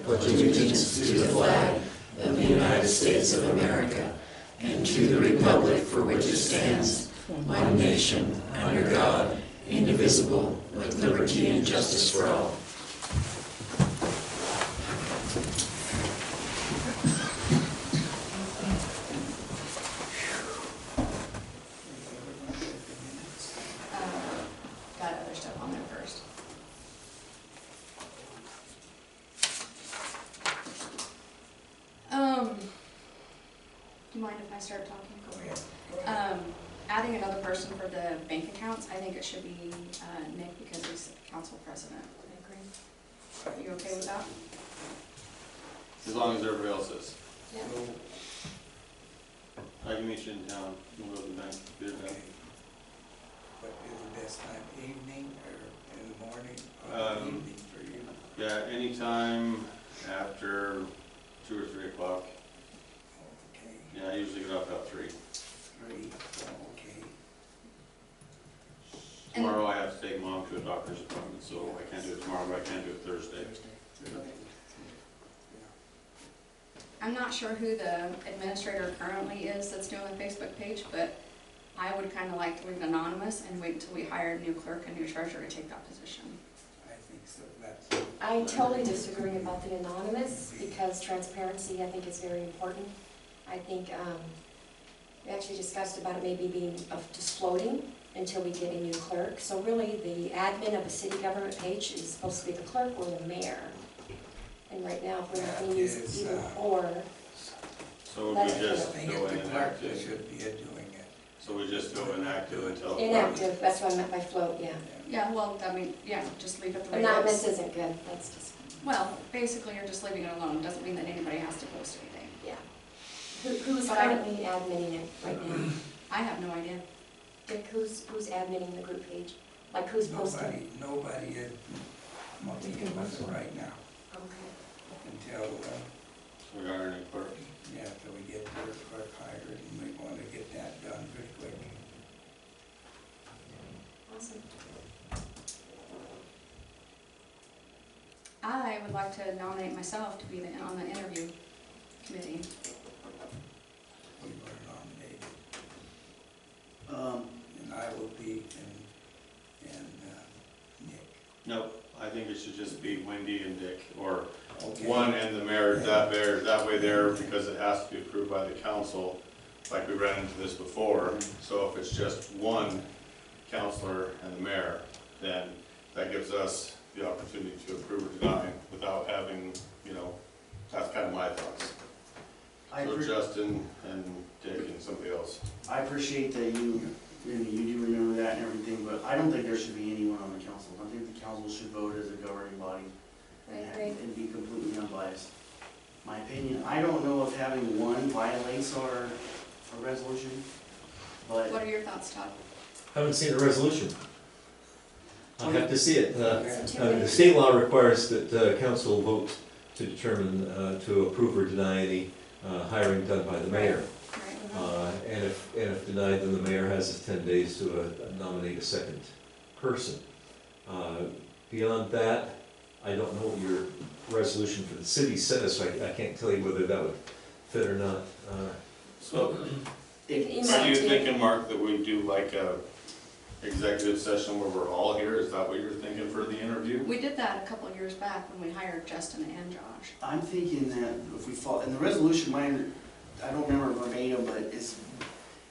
pledge allegiance to the flag of the United States of America and to the republic for which it stands, one nation, under God, indivisible, with liberty and justice for all. Got other stuff on there first. Do you mind if I start talking? Go ahead. Adding another person for the bank accounts, I think it should be Nick because he's council president. I agree. Are you okay with that? As long as everybody else is. Yeah. I can meet you in town, we'll go to the bank, get it done. What is the best time, evening or in the morning? Evening for you? Yeah, anytime after 2 or 3 o'clock. Okay, Yeah, I usually get up at 3. 3, okay. Tomorrow I have to take mom to a doctor's appointment, so I can't do it tomorrow, but I can do it Thursday. I'm not sure who the administrator currently is that's doing the Facebook page, but I would kind of like to leave it anonymous and wait until we hire a new clerk and new treasurer to take that position. I think so, that's. I totally disagree about the anonymous because transparency I think is very important. I think we actually discussed about it maybe being just floating until we get a new clerk. So really the admin of a city government page is supposed to be the clerk or the mayor. And right now if we're not going to use either or. So That's we I just think go if the clerk inactive. should be doing it. So we just go inactive until. Inactive, that's what I meant by float, yeah. Yeah, well, I mean, yeah, just leave it the way it Anonymous is. isn't good, that's just, Well, basically you're just leaving it alone. It doesn't mean that anybody has to post anything. yeah. Who's But I- currently adminning it right now? I have no idea. Dick, who's adminning the group page? Like who's posting? Nobody is multi-in with it right now Okay. until, We got our new clerk. yeah, until we get the clerk hired and we want to get that done pretty quick. Awesome. I would like to nominate myself to be on the interview committee. We were nominated. And I will be, and Nick. Nope, I think it should just be Wendy and Dick, or Okay. one and the mayor, that way there, because it has to be approved by the council, like we ran into this before. So if it's just one counselor and the mayor, then that gives us the opportunity to approve or deny without having, that's kind of my thoughts. So Justin and Dick and somebody else. I appreciate that you do remember that and everything, but I don't think there should be anyone on the council. I think the council should vote as a governing body I agree. and be completely unbiased. My opinion, I don't know if having one violates our resolution, but What are your thoughts, Todd? Haven't seen a resolution. I'll have to see it. It's a The two-way. state law requires that council vote to determine, to approve or deny any hiring done by the mayor. Right. And if denied, then the mayor has 10 days to nominate a second person. Beyond that, I don't know what your resolution for the city says, so I can't tell you whether that would fit or not. So, You can email are you it to me. thinking, Mark, that we do like a executive session where we're all here? Is that what you're thinking for the interview? We did that a couple of years back when we hired Justin and Josh. I'm thinking that if we fall, and the resolution, I don't remember verbatim, but it's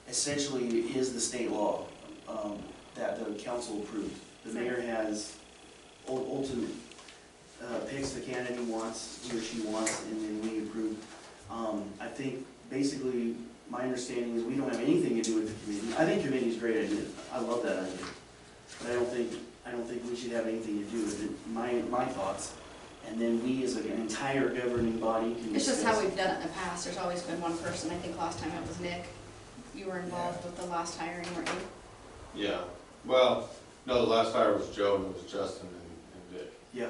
essentially is the state law that the council approved. The mayor has ultimate, picks the candidate he wants, he or she wants, and then we approve. I think basically my understanding is we don't have anything to do with the committee. I think committee's a great idea. I love that idea. But I don't think we should have anything to do with it. My thoughts. And then we as an entire governing body can It's just discuss. how we've done it in the past. There's always been one person. I think last time it was Nick. You were involved with the last hiring, weren't you? Yeah. Well, no, the last hire was Joe and it was Justin and Dick. Yeah.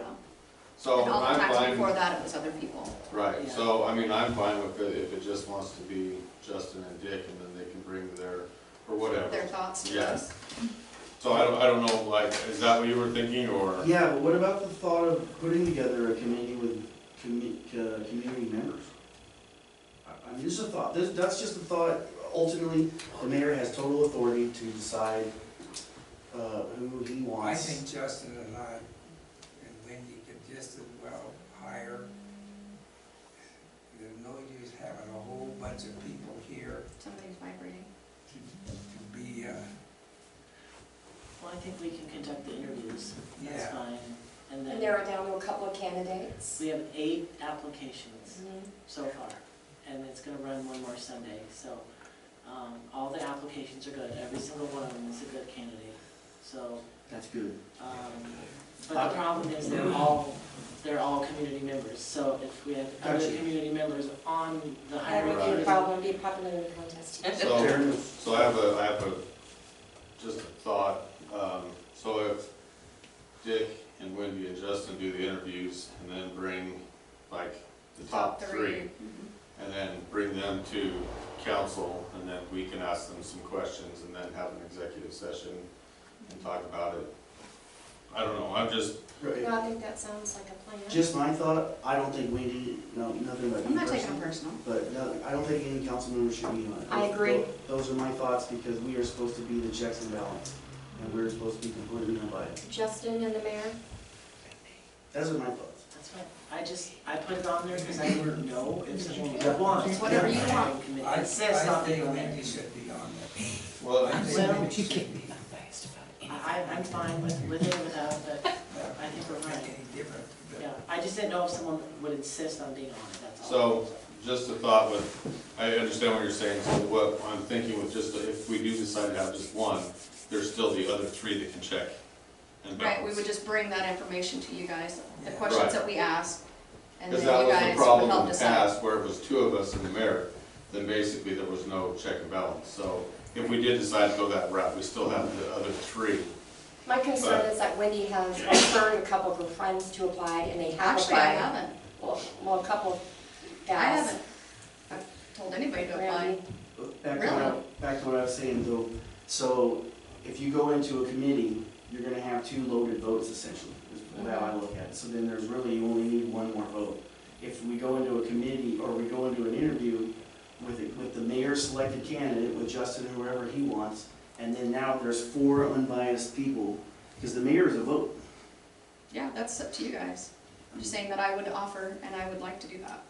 So And all the I'm times fine. before that, it was other people. Right, Yeah. so, I mean, I'm fine with it if it just wants to be Justin and Dick, and then they can bring their, or whatever. Their thoughts to Yeah. us. So So I don't know, like, is that what you were thinking, or? Yeah, but what about the thought of putting together a committee with community members? I mean, this is a thought, that's just a thought. Ultimately, the mayor has total authority to decide who he I wants. think Justin and I and Wendy could just as well hire. There's no use having a whole bunch of people here Somebody's vibrating. to be, Well, I think we can conduct the interviews, that's Yeah. fine. And And then narrow down to a couple of candidates. we have 8 applications Mhm. so far, and it's gonna run one more Sunday, so, all the applications are good, every single one of them is a good candidate, so, That's good. but the problem is they're all community members, so if we have other Gotcha. community members on the That hiring would be a committee. problem, be a popularity contest. So, Fair enough. so I have a, just a thought, so if Dick and Wendy and Justin do the interviews and then bring like the top 3, Mhm. and then bring them to council, and then we can ask them some questions and then have an executive session and talk about it. I don't know, I'm just, Right. No, I think that sounds like a plan. Just my thought, I don't think Wendy, no, nothing but I'm me not taking it personally, personal. but no, I don't think any council member should be on it. I agree. Those are my thoughts, because we are supposed to be the checks and balance, and we're supposed to be completely unbiased. Justin and the mayor? Those are my thoughts. That's fine, I put it on there because I didn't know if someone wants. Whatever you want. I It says not think on there. Wendy should be on there. well, I think Well, Wendy should be. I'm fine with it or without, but I think we're Make right. any difference, but Yeah, I just didn't know if someone would insist on being on it, that's all. so, just a thought with, I understand what you're saying, so what I'm thinking with just, if we do decide to have just one, there's still the other 3 that can check and Right, we balance. would just bring that information to you guys, the Yeah. questions Right. that we ask, and then Because you that was guys the would problem help in the decide. past, where it was 2 of us and the mayor, then basically there was no check and balance. So if we did decide to go that route, we still have the other 3. My concern But- is that Wendy has referred a couple of her friends to apply, and they have Actually, I applied. haven't. Well, a couple of I gals. haven't told anybody to apply. Randy. Back to what I was saying though, so if you go into a committee, you're gonna have 2 loaded votes essentially, is how I look at it. So then there's really, you only need 1 more vote. If we go into a committee, or we go into an interview with the mayor's selected candidate, with Justin or whoever he wants, and then now there's 4 unbiased people, because the mayor is a vote. Yeah, that's up to you guys. I'm just saying that I would offer, and I would like to do that.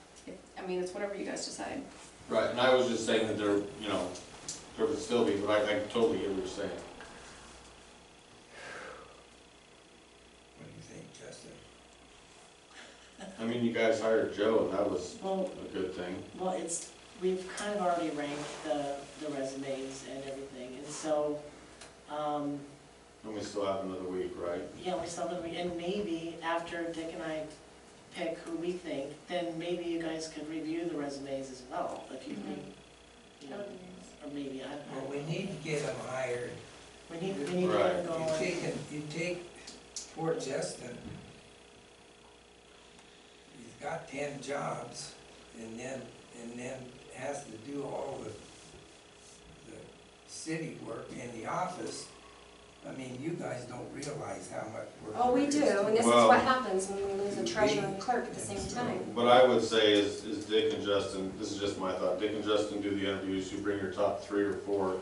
I mean, it's whatever you guys decide. Right, and I was just saying that there, you know, there would still be, but I totally get what you're saying. what do you think, Justin? I mean, you guys hired Joe, and that was Well, a good thing. we've kind of already ranked the resumes and everything, and so, And we still have another week, right? yeah, we still have, and maybe after Dick and I pick who we think, then maybe you guys could review the resumes as well, if you think, you know, or maybe, I Well, don't we know. need to get them hired. We need to get them Right. going. You take poor Justin, he's got 10 jobs, and then has to do all the city work in the office. I mean, you guys don't realize how much work. Oh, we there do, is to and this is Well- what happens when we lose a treasurer and clerk at the same time. What I would say is Dick and Justin, this is just my thought, Dick and Justin do the interviews, you bring your top 3 or 4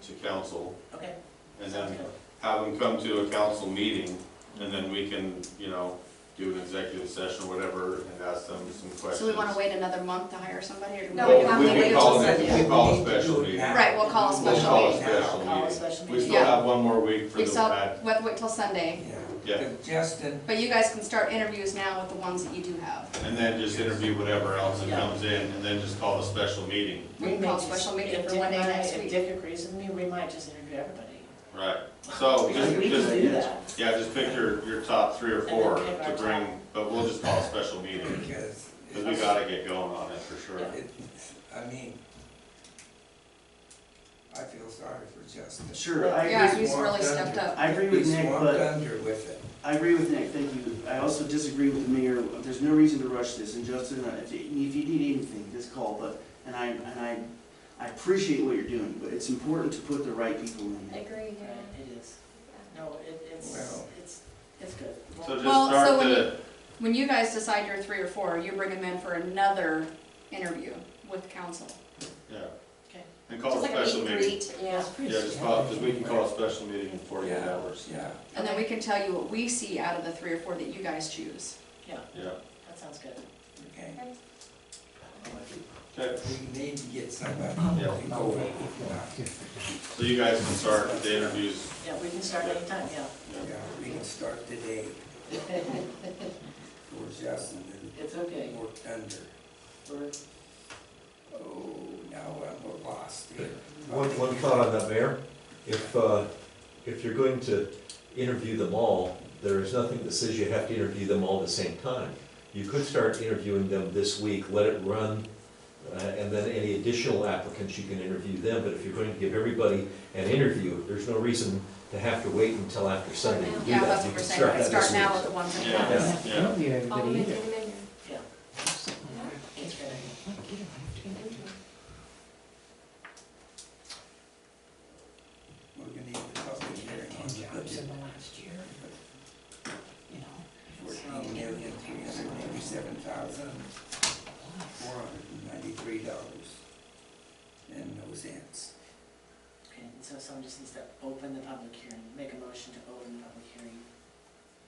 to council, Okay, and sounds then good. have them come to a council meeting, and then we can, you know, do an executive session or whatever, and ask them some questions. So we want to wait another month to hire somebody, or do we? No, wait we have We to can wait call till it, Sunday. we can call a special meeting. Right, we'll call a We'll special call a meeting. special Call a meeting. special We meeting. still Yeah. have 1 more week for We the still, bad. we have to wait till Sunday, Yeah. Yeah, 'cause Justin, but you guys can start interviews now with the ones that you do have. And then just interview whatever else that Yeah. comes in, and then just call a special meeting. We can may call a just- special meeting if for Dick one day and I- next If week. Dick agrees with me, we might just interview everybody. Right. So Because we just, can do that. yeah, just pick your top 3 or And 4 then pick our to bring, but we'll just call a special meeting, because because we gotta get going on it for sure. Yeah. I mean, I feel sorry for Justin. Sure, I Yeah, agree, he's really stepped up. I agree with He's Nick, swamped but under with it. I agree with Nick, thank you. I also disagree with the mayor. There's no reason to rush this, and Justin, if you need anything, just call, I appreciate what you're doing, but it's important to put the right people in there. Agreed, Right, yeah. it is. It's good. So just Well, so start when the, When you guys decide you're 3 or 4, you bring them in for another interview with council. yeah. Okay. And call Just a like a special meet and meeting. greet, yeah. Yeah, just call, because we can call a special meeting in 48 Yeah, hours. Yeah, And then we can tell you what we see out of the 3 or 4 that you guys choose. Yeah, Yeah, that sounds good. okay. okay. We need to get somebody Yeah. to go if not. So you guys can start the interviews. Yeah, we can start anytime, yeah. Yeah, we can start today. Or Justin It's okay. and worked under. We're, Oh, now I'm lost here. One thought on that, Mayor. If you're going to interview them all, there is nothing that says you have to interview them all at the same time. You could start interviewing them this week, let it run, and then any additional applicants, you can interview them. But if you're going to give everybody an interview, there's no reason to have to wait until after Sunday to do that. Yeah, that's You what we're can saying, start right? that Start this now week. with the ones that you Yeah. have. Yeah. I'll make it in there. yeah. It's great. We're gonna need the public hearing on the budget. $14,387,493 and no cents. Okay, and so someone just needs to open the public hearing, make a motion to open the public hearing.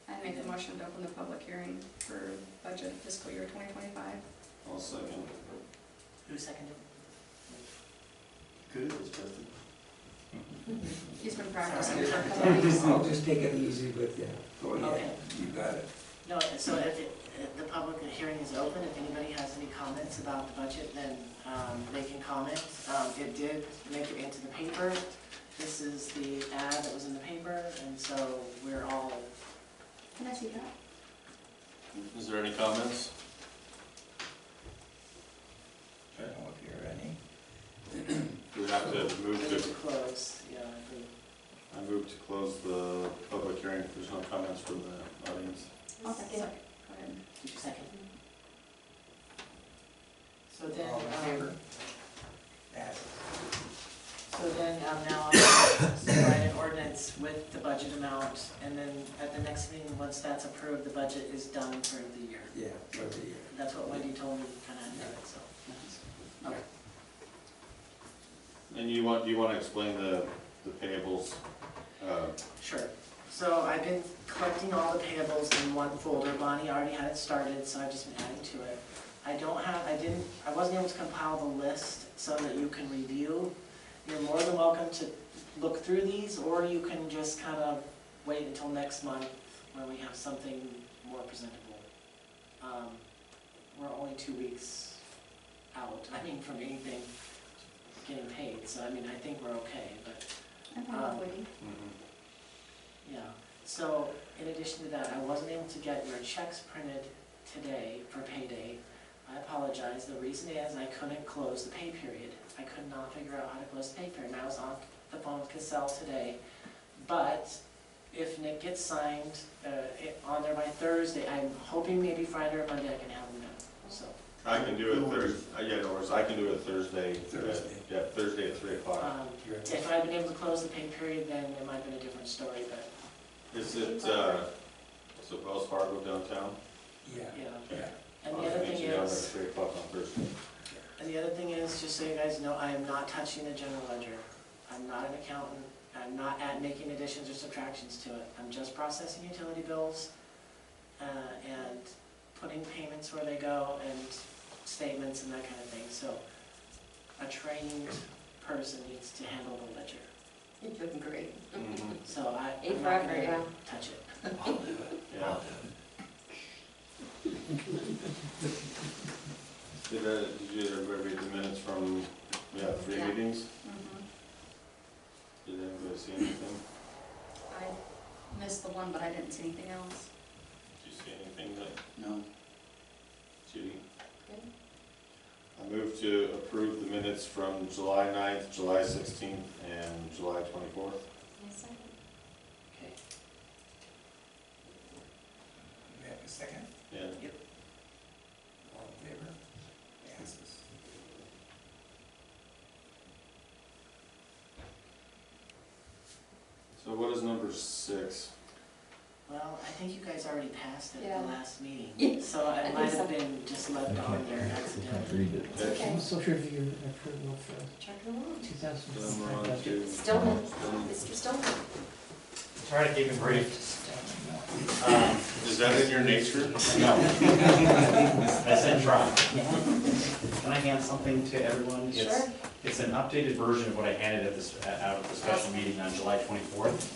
I make a motion to open the public hearing for budget fiscal year 2025. I'll second. Who seconded? Good, it's perfect. He's been practicing for a couple of weeks. I'll just take it easy with you. Go Okay. ahead, you got it. No, so if the public hearing is open, if anybody has any comments about the budget, then they can comment. It did make it into the paper. This is the ad that was in the paper, and so we're all, Can I see that? Is there any comments? I don't know if you're any. Do we have to move ready to, to close, yeah. if we- I move to close the public hearing if there's no comments from the audience. Okay, sorry. Go ahead. Did you second? So then, All in favor? Passes. so then now I'll write an ordinance with the budget amount, and then at the next meeting, once that's approved, the budget is done for the year. Yeah, for the year. That's what Wendy told me, kind of, so. Okay. And do you want to explain the payables? Sure. So I've been collecting all the payables in one folder. Bonnie already had it started, so I've just been adding to it. I wasn't able to compile the list so that you can review. You're more than welcome to look through these, or you can just kind of wait until next month when we have something more presentable. We're only 2 weeks out, from anything getting paid, so I think we're okay, but. I'm fine with waiting. Yeah, so in addition to that, I wasn't able to get your checks printed today for payday. I apologize. The reason is I couldn't close the pay period. I could not figure out how to close the pay period. And I was on the phone with Cassell today. But if Nick gets signed on there by Thursday, I'm hoping maybe Friday or Monday I can have them done, so. I can do it Thursday, yeah, no worries, I can do it Thursday. Thursday. Yeah, Thursday at 3 o'clock. If I'd been able to close the pay period, then it might have been a different story, but Is it, Wells Fargo downtown? Yeah, yeah. yeah. And the I'll other meet thing you down there at is, 3 o'clock on Thursday. And the other thing is, just so you guys know, I am not touching the general ledger. I'm not an accountant. I'm not making additions or subtractions to it. I'm just processing utility bills and putting payments where they go and statements and that kind of thing. So a trained person needs to handle the ledger. You're doing great. So I'm Ain't not forever, gonna yeah. touch it. I'll do it. Yeah. Did you everybody read the minutes from, 3 Yeah. meetings? Mhm. Did anybody see anything? I missed the one, but I didn't see anything else. Did you see anything that, No. Judy? Good. I move to approve the minutes from July 9th, July 16th, and July 24th. Yes, second. Okay. You have a second? Yeah. All in favor? Passes. So what is number 6? Well, I think you guys already passed it at Yeah. the last meeting. Yeah, So I it think might so. have been just left on there accidentally. It's okay. Social review approval for Check it along. 2025 budget. Stillman, Mr. Stillman. Try to keep it brief. Is that in your nature? No. I said try. Can I hand something to everyone? Sure. It's an updated version of what I handed at this, out of the special meeting on July 24th,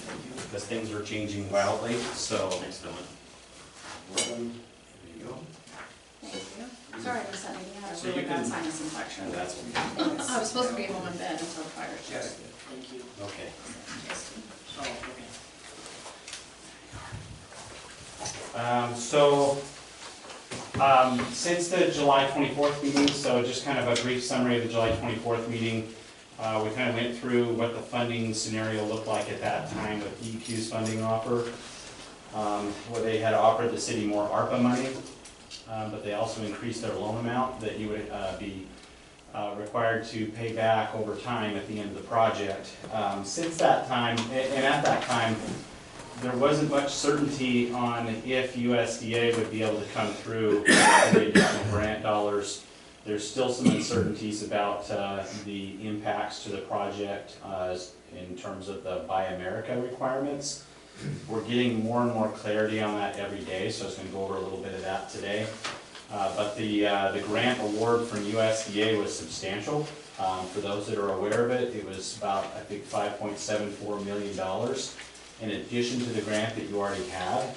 because things are changing wildly, so. Thanks, Dylan. There you go. Thank you. Sorry, I missed that meeting. I had a So really you bad can- sinus infection. Oh, that's, I was supposed to be home in bed until the fire started. Thank you. okay. Oh, okay. Since the July 24th meeting, so just kind of a brief summary of the July 24th meeting, we kind of went through what the funding scenario looked like at that time with DEQ's funding offer, where they had offered the city more ARPA money, but they also increased their loan amount that you would be required to pay back over time at the end of the project. Since that time, and at that time, there wasn't much certainty on if USDA would be able to come through with the additional grant dollars. There's still some uncertainties about the impacts to the project in terms of the Buy America requirements. We're getting more and more clarity on that every day, so I was going to go over a little bit of that today. But the grant award from USDA was substantial. For those that are aware of it, it was about, I think, $5.74 million. In addition to the grant that you already had.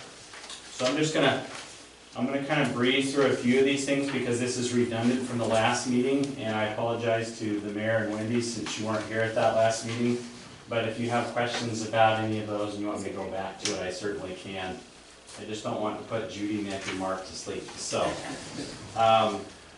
So I'm gonna kind of breeze through a few of these things because this is redundant from the last meeting, and I apologize to the mayor and Wendy since you weren't here at that last meeting. But if you have questions about any of those and you want me to go back to it, I certainly can. I just don't want to put Judy, Nick, and Mark to sleep. So,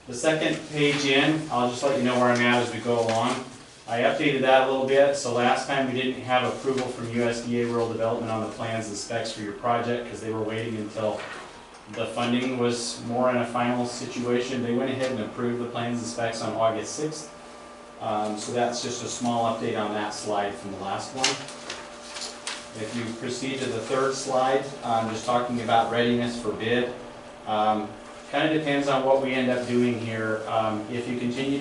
the second page in, I'll just let you know where I'm at as we go along. I updated that a little bit, so last time we didn't have approval from USDA Rural Development on the plans and specs for your project because they were waiting until the funding was more in a final situation. They went ahead and approved the plans and specs on August 6th. So that's just a small update on that slide from the last one. If you proceed to the third slide, just talking about readiness for bid. Kind of depends on what we end up doing here. If you continue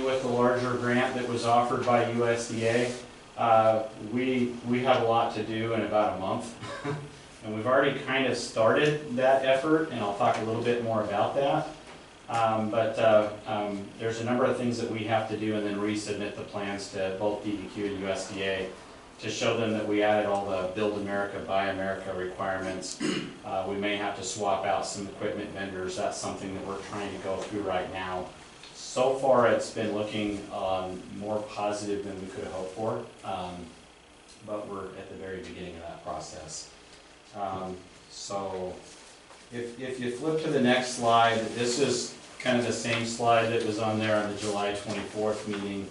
with the larger grant that was offered by USDA. We have a lot to do in about a month. And we've already kind of started that effort, and I'll talk a little bit more about that. There's a number of things that we have to do and then resubmit the plans to both DEQ and USDA to show them that we added all the Build America, Buy America requirements. We may have to swap out some equipment vendors. That's something that we're trying to go through right now. So far, it's been looking more positive than we could have hoped for, but we're at the very beginning of that process. So if you flip to the next slide, this is kind of the same slide that was on there on the July 24th meeting.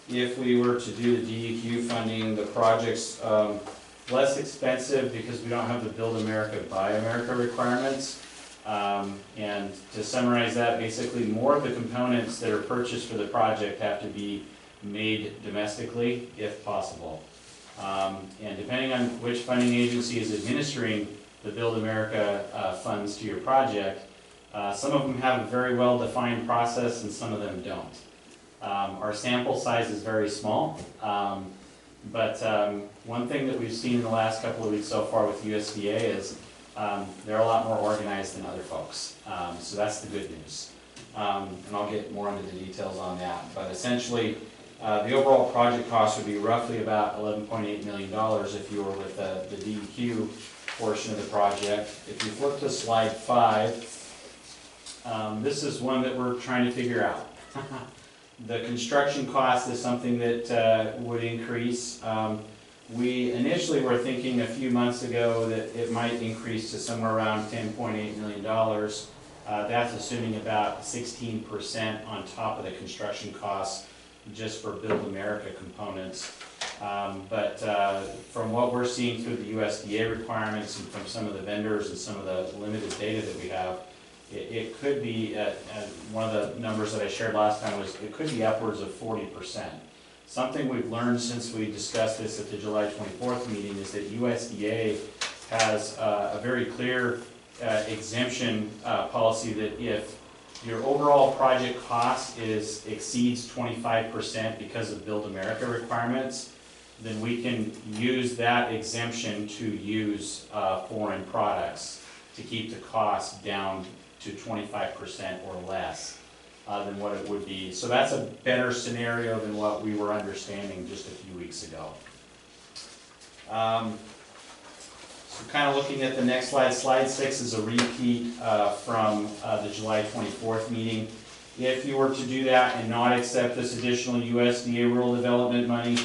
If we were to do the DEQ funding, the project's less expensive because we don't have the Build America, Buy America requirements. And to summarize that, basically more of the components that are purchased for the project have to be made domestically if possible. And depending on which funding agency is administering the Build America funds to your project, some of them have a very well-defined process and some of them don't. Our sample size is very small, but one thing that we've seen in the last couple of weeks so far with USDA is they're a lot more organized than other folks, so that's the good news. And I'll get more into the details on that, but essentially the overall project cost would be roughly about $11.8 million if you were with the DEQ portion of the project. If you flip to slide 5, this is one that we're trying to figure out. The construction cost is something that would increase. We initially were thinking a few months ago that it might increase to somewhere around $10.8 million. That's assuming about 16% on top of the construction costs just for Build America components. From what we're seeing through the USDA requirements and from some of the vendors and some of the limited data that we have, it could be, one of the numbers that I shared last time was it could be upwards of 40%. Something we've learned since we discussed this at the July 24th meeting is that USDA has a very clear exemption policy that if your overall project cost exceeds 25% because of Build America requirements, then we can use that exemption to use foreign products to keep the cost down to 25% or less than what it would be. So that's a better scenario than what we were understanding just a few weeks ago. So kind of looking at the next slide, slide 6 is a repeat from the July 24th meeting. If you were to do that and not accept this additional USDA rural development money,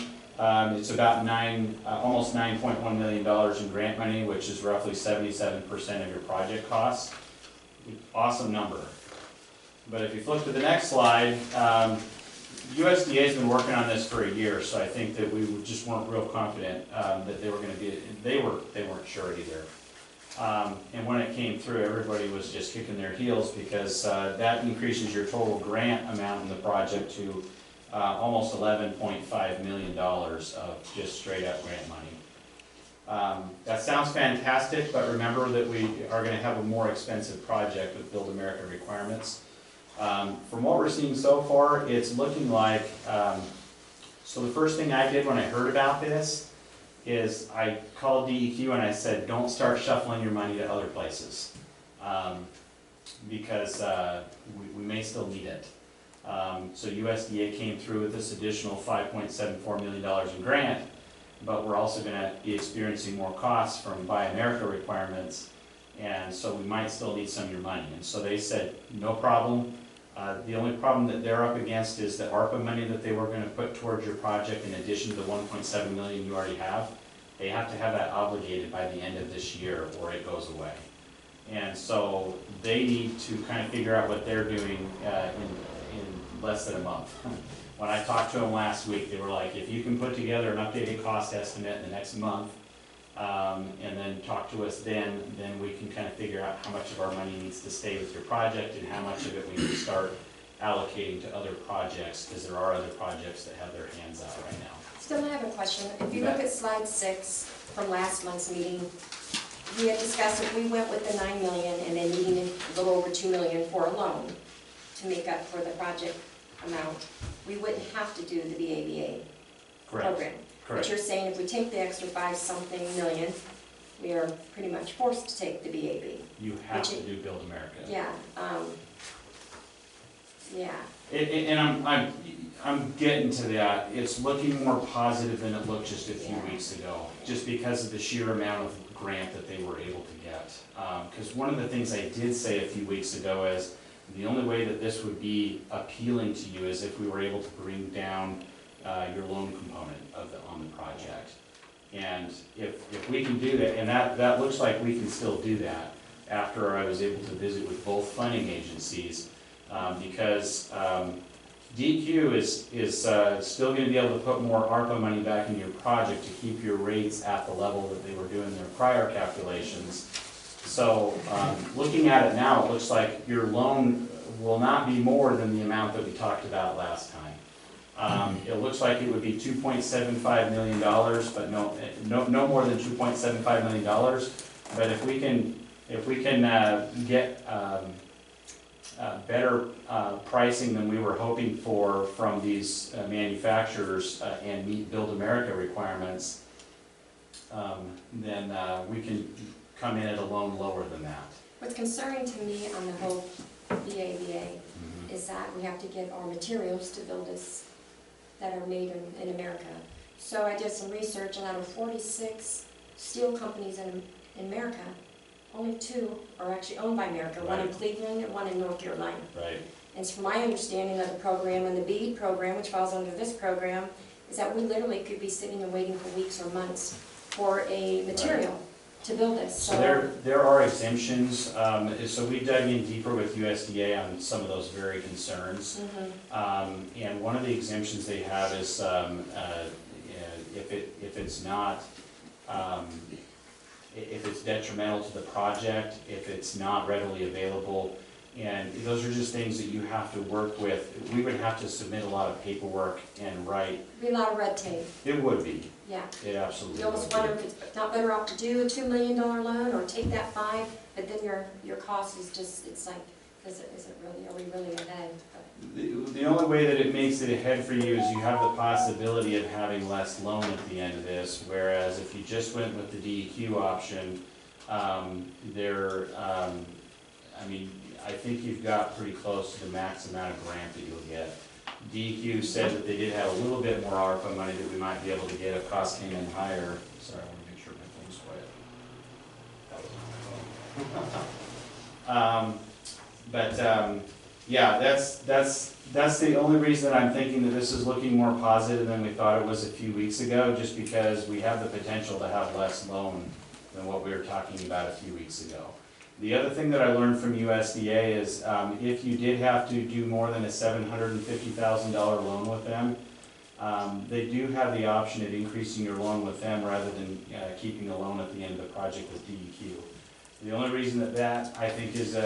it's about almost $9.1 million in grant money, which is roughly 77% of your project costs. Awesome number. But if you flip to the next slide, USDA has been working on this for a year, so I think that we just weren't real confident that they were going to be. They weren't sure either. And when it came through, everybody was just kicking their heels because that increases your total grant amount in the project to almost $11.5 million of just straight up grant money. That sounds fantastic, but remember that we are going to have a more expensive project with Build America requirements. From what we're seeing so far, it's looking like, so the first thing I did when I heard about this is I called DEQ and I said, don't start shuffling your money to other places, because we may still need it. So USDA came through with this additional $5.74 million in grant, but we're also going to be experiencing more costs from Buy America requirements, and so we might still need some of your money. And so they said, no problem. The only problem that they're up against is the ARPA money that they were going to put towards your project in addition to the $1.7 million you already have. They have to have that obligated by the end of this year or it goes away. And so they need to kind of figure out what they're doing in less than a month. When I talked to them last week, they were like, if you can put together an updated cost estimate in the next month, and then talk to us then we can kind of figure out how much of our money needs to stay with your project and how much of it we need to start allocating to other projects, because there are other projects that have their hands out right now. Still, I have a question. If you look at slide 6 from last month's meeting, we had discussed if we went with the $9 million and then needing a little over $2 million for a loan to make up for the project amount, we wouldn't have to do the BABA program. Correct. But you're saying if we take the extra 5-something million, we are pretty much forced to take the BAB. You have to do Build America. Yeah, yeah. And I'm getting to that. It's looking more positive than it looked just a few weeks ago, just because of the sheer amount of grant that they were able to get. Because one of the things I did say a few weeks ago is the only way that this would be appealing to you is if we were able to bring down your loan component on the project. And if we can do that, and that looks like we can still do that after I was able to visit with both funding agencies, because DEQ is still going to be able to put more ARPA money back in your project to keep your rates at the level that they were doing their prior calculations. So looking at it now, it looks like your loan will not be more than the amount that we talked about last time. It looks like it would be $2.75 million, but no more than $2.75 million. But if we can get better pricing than we were hoping for from these manufacturers and meet Build America requirements, then we can come in at a loan lower than that. What's concerning to me on the whole BABA is that we have to get our materials to build this that are made in America. So I did some research, and out of 46 steel companies in America, only 2 are actually owned by America, one in Cleveland and one in North Carolina. Right. And it's from my understanding of the program and the BEAD program, which falls under this program, is that we literally could be sitting and waiting for weeks or months for a material to build this. So there are exemptions. So we dug in deeper with USDA on some of those very concerns. And one of the exemptions they have is if it's not, if it's detrimental to the project, if it's not readily available, And those are just things that you have to work with. We would have to submit a lot of paperwork and write. Be a lot of red tape, It would be. yeah. It absolutely You almost would wonder be. if it's not better off to do a $2 million loan or take that 5, but then your cost is just, it's like, is it really, are we really ahead? But The only way that it makes it ahead for you is you have the possibility of having less loan at the end of this, whereas if you just went with the DEQ option, I think you've got pretty close to the max amount of grant that you'll get. DEQ said that they did have a little bit more ARPA money that we might be able to get if costs came in higher. Sorry, I want to make sure my phone's quiet. That was my phone. Yeah, that's the only reason I'm thinking that this is looking more positive than we thought it was a few weeks ago, just because we have the potential to have less loan than what we were talking about a few weeks ago. The other thing that I learned from USDA is if you did have to do more than a $750,000 loan with them, they do have the option of increasing your loan with them rather than keeping a loan at the end of the project with DEQ. The only reason that I think is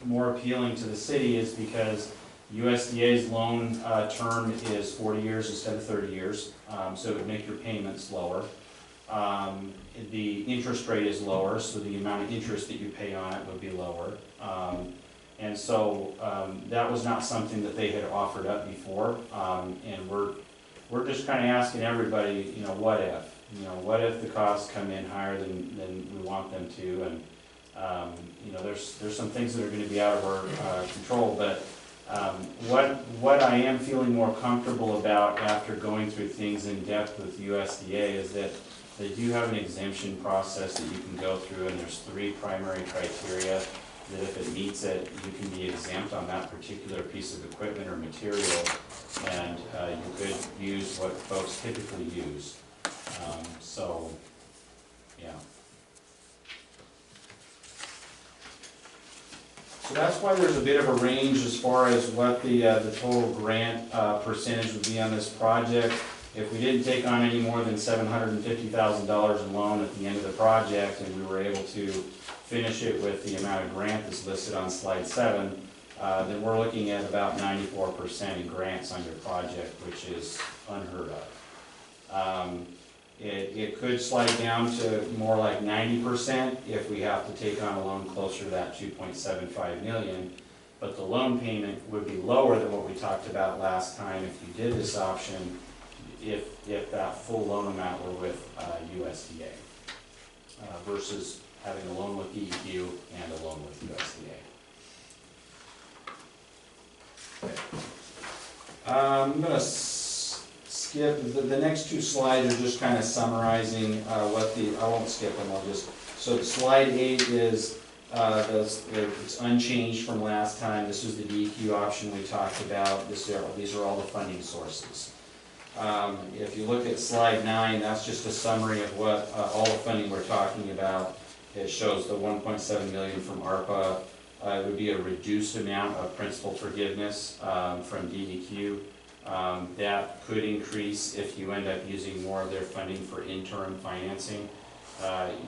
more appealing to the city is because USDA's loan term is 40 years instead of 30 years, so it would make your payments lower. The interest rate is lower, so the amount of interest that you pay on it would be lower. And so that was not something that they had offered up before. And we're just kind of asking everybody, you know, what if? You know, what if the costs come in higher than we want them to? And you know, there's some things that are going to be out of our control. But what I am feeling more comfortable about after going through things in depth with USDA is that they do have an exemption process that you can go through, and there's 3 primary criteria that if it meets it, you can be exempt on that particular piece of equipment or material, and you could use what folks typically use. So, yeah. So that's why there's a bit of a range as far as what the total grant percentage would be on this project. If we didn't take on any more than $750,000 in loan at the end of the project, and we were able to finish it with the amount of grant that's listed on slide 7, then we're looking at about 94% in grants on your project, which is unheard of. It could slide down to more like 90% if we have to take on a loan closer to that $2.75 million, but the loan payment would be lower than what we talked about last time if you did this option, if that full loan amount were with USDA versus having a loan with DEQ and a loan with USDA. I'm going to skip, the next 2 slides are just kind of summarizing I won't skip them, so slide 8 is, it's unchanged from last time. This is the DEQ option we talked about. These are all the funding sources. If you look at slide 9, that's just a summary of what all the funding we're talking about. It shows the $1.7 million from ARPA. It would be a reduced amount of principal forgiveness from DEQ. That could increase if you end up using more of their funding for interim financing.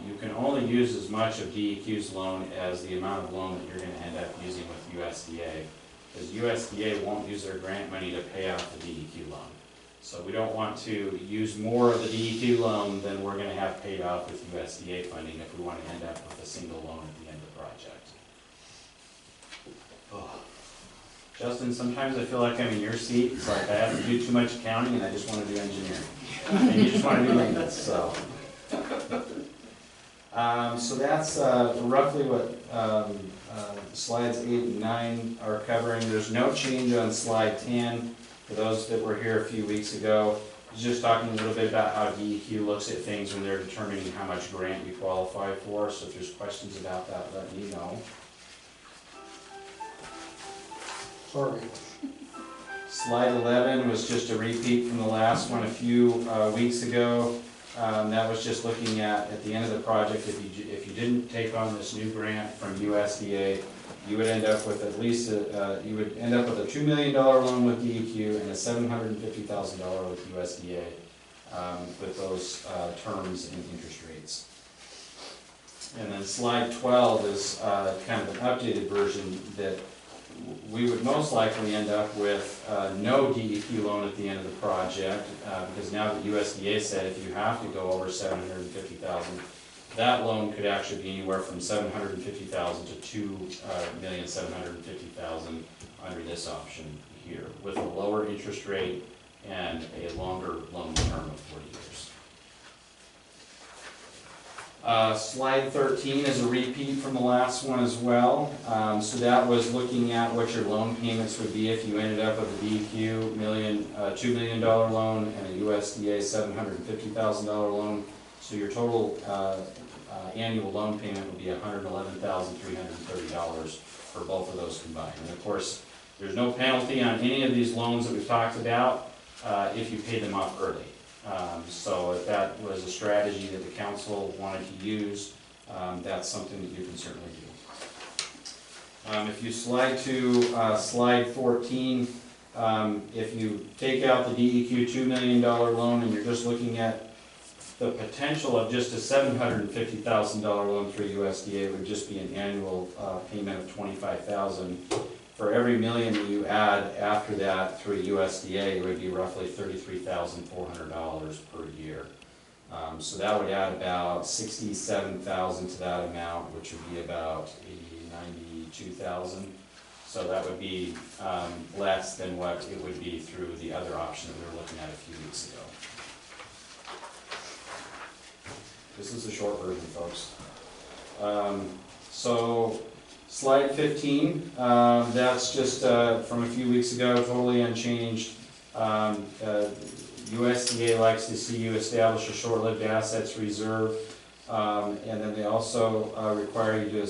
You can only use as much of DEQ's loan as the amount of loan that you're going to end up using with USDA, because USDA won't use their grant money to pay off the DEQ loan. So we don't want to use more of the DEQ loan than we're going to have paid off with USDA funding if we want to end up with a single loan at the end of the project. Oh. Justin, sometimes I feel like I'm in your seat. It's like I have to do too much accounting and I just want to do engineering. And you just want to do maintenance, so. So that's roughly what slides 8 and 9 are covering. There's no change on slide 10. For those that were here a few weeks ago, I was just talking a little bit about how DEQ looks at things when they're determining how much grant you qualify for. So if there's questions about that, let me know. Sorry. Slide 11 was just a repeat from the last one a few weeks ago. That was just looking at the end of the project, if you didn't take on this new grant from USDA, you would end up with at least a $2 million loan with DEQ and a $750,000 with USDA with those terms and interest rates. And then slide 12 is kind of an updated version that we would most likely end up with no DEQ loan at the end of the project, because now that USDA said if you have to go over 750,000, that loan could actually be anywhere from 750,000 to 2,750,000 under this option here, with a lower interest rate and a longer loan term of 40 years. Slide 13 is a repeat from the last one as well. So that was looking at what your loan payments would be if you ended up with a DEQ $2 million loan and a USDA $750,000 loan. So your total annual loan payment would be $111,330 for both of those combined. And of course, there's no penalty on any of these loans that we've talked about if you pay them off early. So if that was a strategy that the council wanted to use, that's something that you can certainly do. If you slide to slide 14, if you take out the DEQ $2 million loan and you're just looking at the potential of just a $750,000 loan through USDA, it would just be an annual payment of $25,000. For every million that you add after that through USDA, it would be roughly $33,400 per year. So that would add about $67,000 to that amount, which would be about $92,000. So that would be less than what it would be through the other option that we were looking at a few weeks ago. This is the short version, folks. So slide 15, that's just from a few weeks ago, totally unchanged. USDA likes to see you establish a short-lived assets reserve, and then they also require you to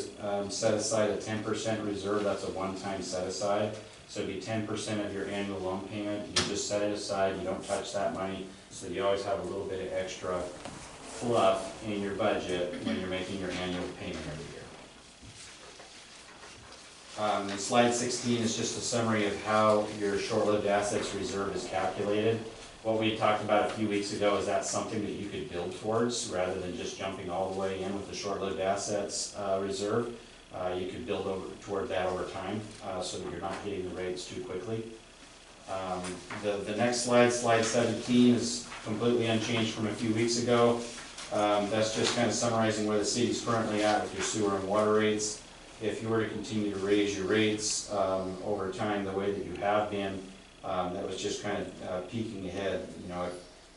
set aside a 10% reserve. That's a one-time set-aside. So it'd be 10% of your annual loan payment. You just set it aside. You don't touch that money, so you always have a little bit of extra fluff in your budget when you're making your annual payment every year. And slide 16 is just a summary of how your short-lived assets reserve is calculated. What we talked about a few weeks ago is that's something that you could build towards rather than just jumping all the way in with the short-lived assets reserve. You could build toward that over time so that you're not hitting the rates too quickly. The next slide, slide 17, is completely unchanged from a few weeks ago. That's just kind of summarizing where the city's currently at with your sewer and water rates. If you were to continue to raise your rates over time the way that you have been, that was just kind of peeking ahead. You know,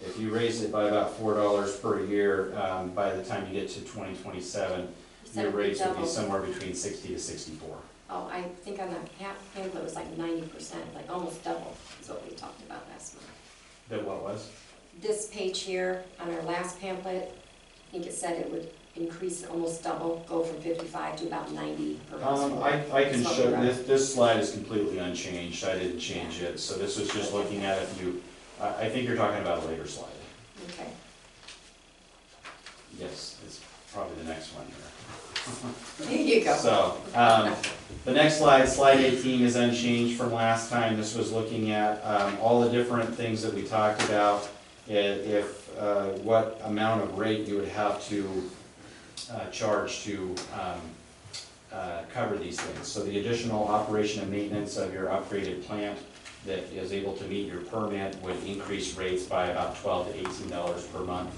if you raise it by about $4 per year, by the time you get to 2027, your rates would be somewhere between 60 to 64. Oh, I think on the pamphlet it was like 90%, like almost double is what we talked about last month. That what was? This page here on our last pamphlet, I think it said it would increase almost double, go from 55 to about 90 per household. I can show, this slide is completely unchanged. I didn't change it. So this was just looking at if you, I think you're talking about a later slide. Okay. Yes, it's probably the next one here. There you go. So, the next slide, slide 18, is unchanged from last time. This was looking at all the different things that we talked about, if what amount of rate you would have to charge to cover these things. So the additional operation and maintenance of your upgraded plant that is able to meet your permit would increase rates by about $12 to $18 per month.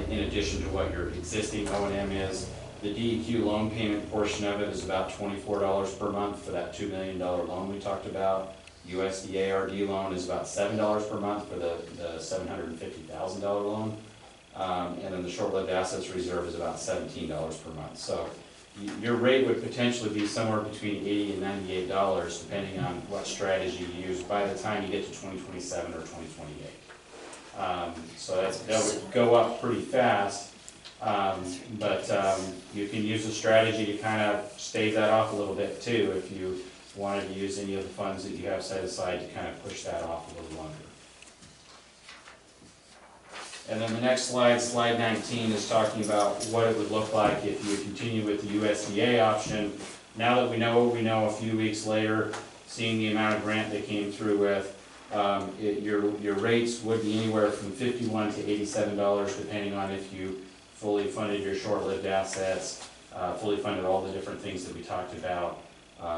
In addition to what your existing O&M is, the DEQ loan payment portion of it is about $24 per month for that $2 million loan we talked about. USDA RD loan is about $7 per month for the $750,000 loan. And then the short-lived assets reserve is about $17 per month. So your rate would potentially be somewhere between $80 and $98, depending on what strategy you use by the time you get to 2027 or 2028. So that would go up pretty fast, but you can use a strategy to kind of stave that off a little bit too if you wanted to use any of the funds that you have set aside to kind of push that off a little longer. And then the next slide, slide 19, is talking about what it would look like if you continue with the USDA option. Now that we know what we know a few weeks later, seeing the amount of grant they came through with, your rates would be anywhere from $51 to $87, depending on if you fully funded your short-lived assets, fully funded all the different things that we talked about.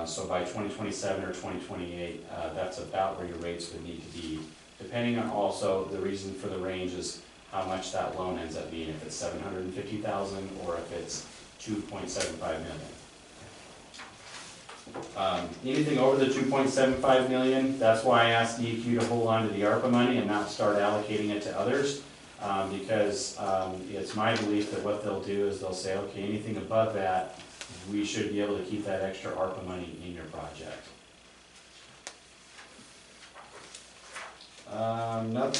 So by 2027 or 2028, that's about where your rates would need to be. Depending on also, the reason for the range is how much that loan ends up being, if it's $750,000 or if it's $2.75 million. Anything over the $2.75 million, that's why I asked DEQ to hold on to the ARPA money and not start allocating it to others, because it's my belief that what they'll do is they'll say, okay, anything above that, we should be able to keep that extra ARPA money in your project.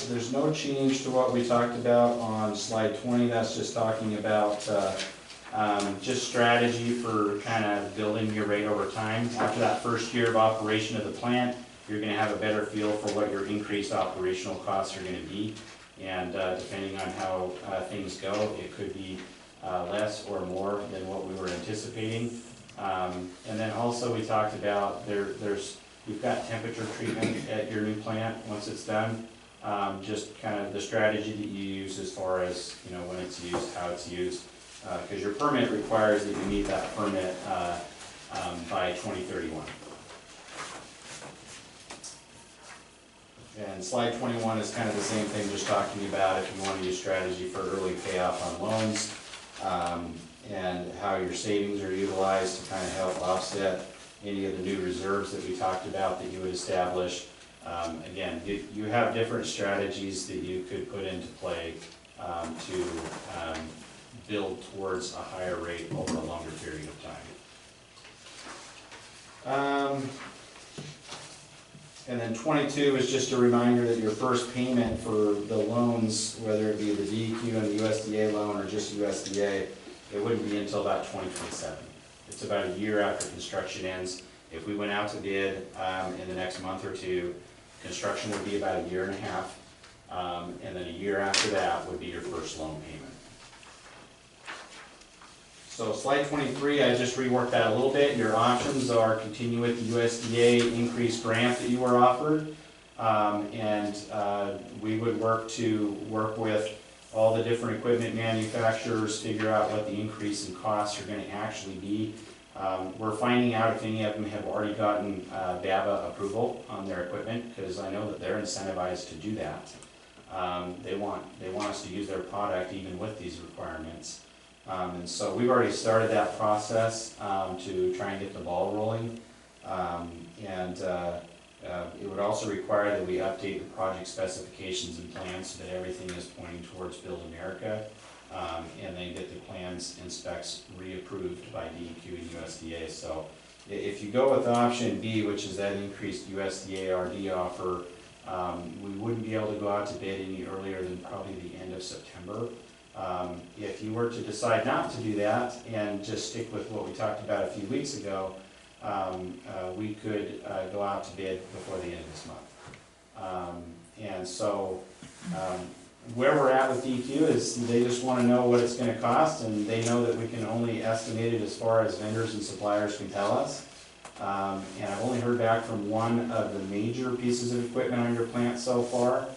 There's no change to what we talked about on slide 20. That's just talking about just strategy for kind of building your rate over time. After that first year of operation of the plant, you're going to have a better feel for what your increased operational costs are going to be. And depending on how things go, it could be less or more than what we were anticipating. And then also we talked about you've got temperature treatment at your new plant once it's done. Just kind of the strategy that you use as far as, when it's used, how it's used. Because your permit requires that you meet that permit by 2031. And slide 21 is kind of the same thing, just talking about if you want to use strategy for early payoff on loans, and how your savings are utilized to kind of help offset any of the new reserves that we talked about that you would establish. Again, you have different strategies that you could put into play to build towards a higher rate over a longer period of time. And then 22 is just a reminder that your first payment for the loans, whether it be the DEQ and the USDA loan or just USDA, it wouldn't be until about 2027. It's about a year after construction ends. If we went out to bid in the next month or two, construction would be about a year and a half, and then a year after that would be your first loan payment. So slide 23, I just reworked that a little bit. Your options are continue with the USDA increased grant that you were offered, and we would work with all the different equipment manufacturers, figure out what the increase in costs are going to actually be. We're finding out if any of them have already gotten BABA approval on their equipment, because I know that they're incentivized to do that. They want us to use their product even with these requirements. And so we've already started that process to try and get the ball rolling. It would also require that we update the project specifications and plans so that everything is pointing towards Build America, and then get the plans and specs reapproved by DEQ and USDA. So if you go with option B, which is that increased USDA RD offer, we wouldn't be able to go out to bid any earlier than probably the end of September. If you were to decide not to do that and just stick with what we talked about a few weeks ago, we could go out to bid before the end of this month. And so where we're at with DEQ is they just want to know what it's going to cost, and they know that we can only estimate it as far as vendors and suppliers can tell us. And I've only heard back from one of the major pieces of equipment on your plant so far.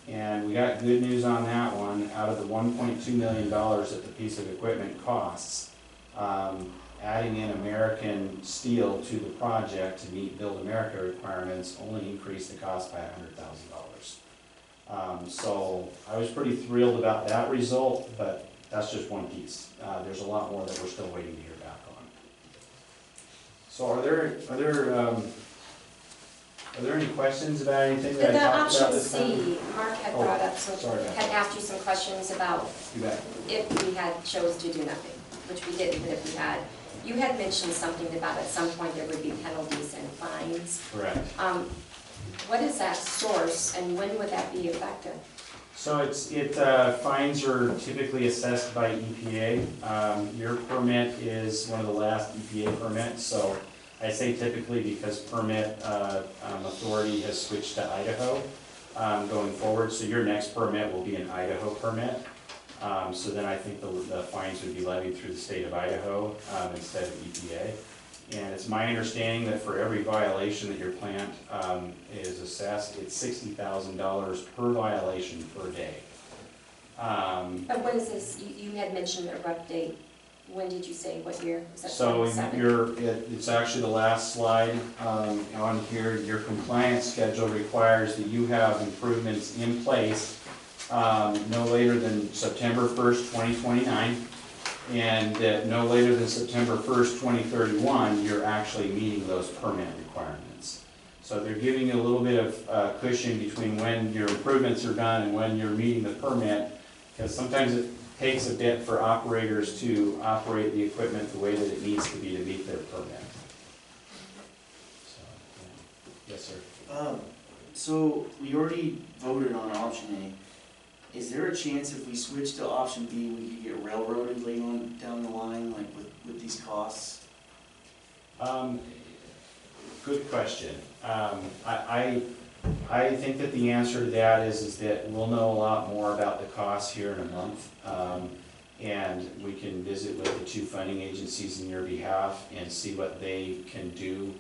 And we got good news on that one. Out of the $1.2 million that the piece of equipment costs, adding in American steel to the project to meet Build America requirements only increased the cost by $100,000. So I was pretty thrilled about that result, but that's just one piece. There's a lot more that we're still waiting to hear back on. So are there any questions about anything that I talked about this time? The option C, Mark had brought up, sorry. had asked you some questions about You bet. if we had chose to do nothing, which we didn't, but if we had. You had mentioned something about at some point there would be penalties and fines. Correct. What is that source and when would that be effective? So fines are typically assessed by EPA. Your permit is one of the last EPA permits, so I say typically because permit authority has switched to Idaho going forward. So your next permit will be an Idaho permit. So then I think the fines would be levied through the state of Idaho instead of EPA. And it's my understanding that for every violation that your plant is assessed, it's $60,000 per violation per day. But when is this, you had mentioned a rough date. When did you say, what year? Was that So 27? it's actually the last slide on here. Your compliance schedule requires that you have improvements in place no later than September 1st, 2029, and that no later than September 1st, 2031, you're actually meeting those permit requirements. So they're giving you a little bit of cushion between when your improvements are done and when you're meeting the permit, because sometimes it takes a bit for operators to operate the equipment the way that it needs to be to meet their permit. So, yeah. Yes, sir. So we already voted on option A. Is there a chance if we switch to option B, we could get railroaded later on down the line, like with these costs? Good question. I think that the answer to that is that we'll know a lot more about the costs here in a month. And we can visit with the two funding agencies in your behalf and see what they can do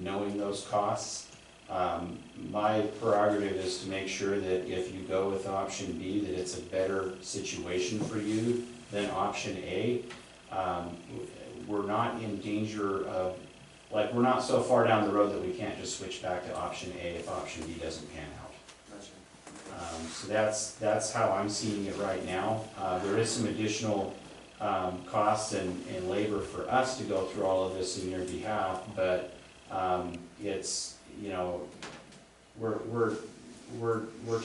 knowing those costs. My prerogative is to make sure that if you go with option B, that it's a better situation for you than option A. We're not in danger of, like, we're not so far down the road that we can't just switch back to option A if option B doesn't pan out. So that's how I'm seeing it right now. There is some additional costs and labor for us to go through all of this in your behalf, but it's, you know, we're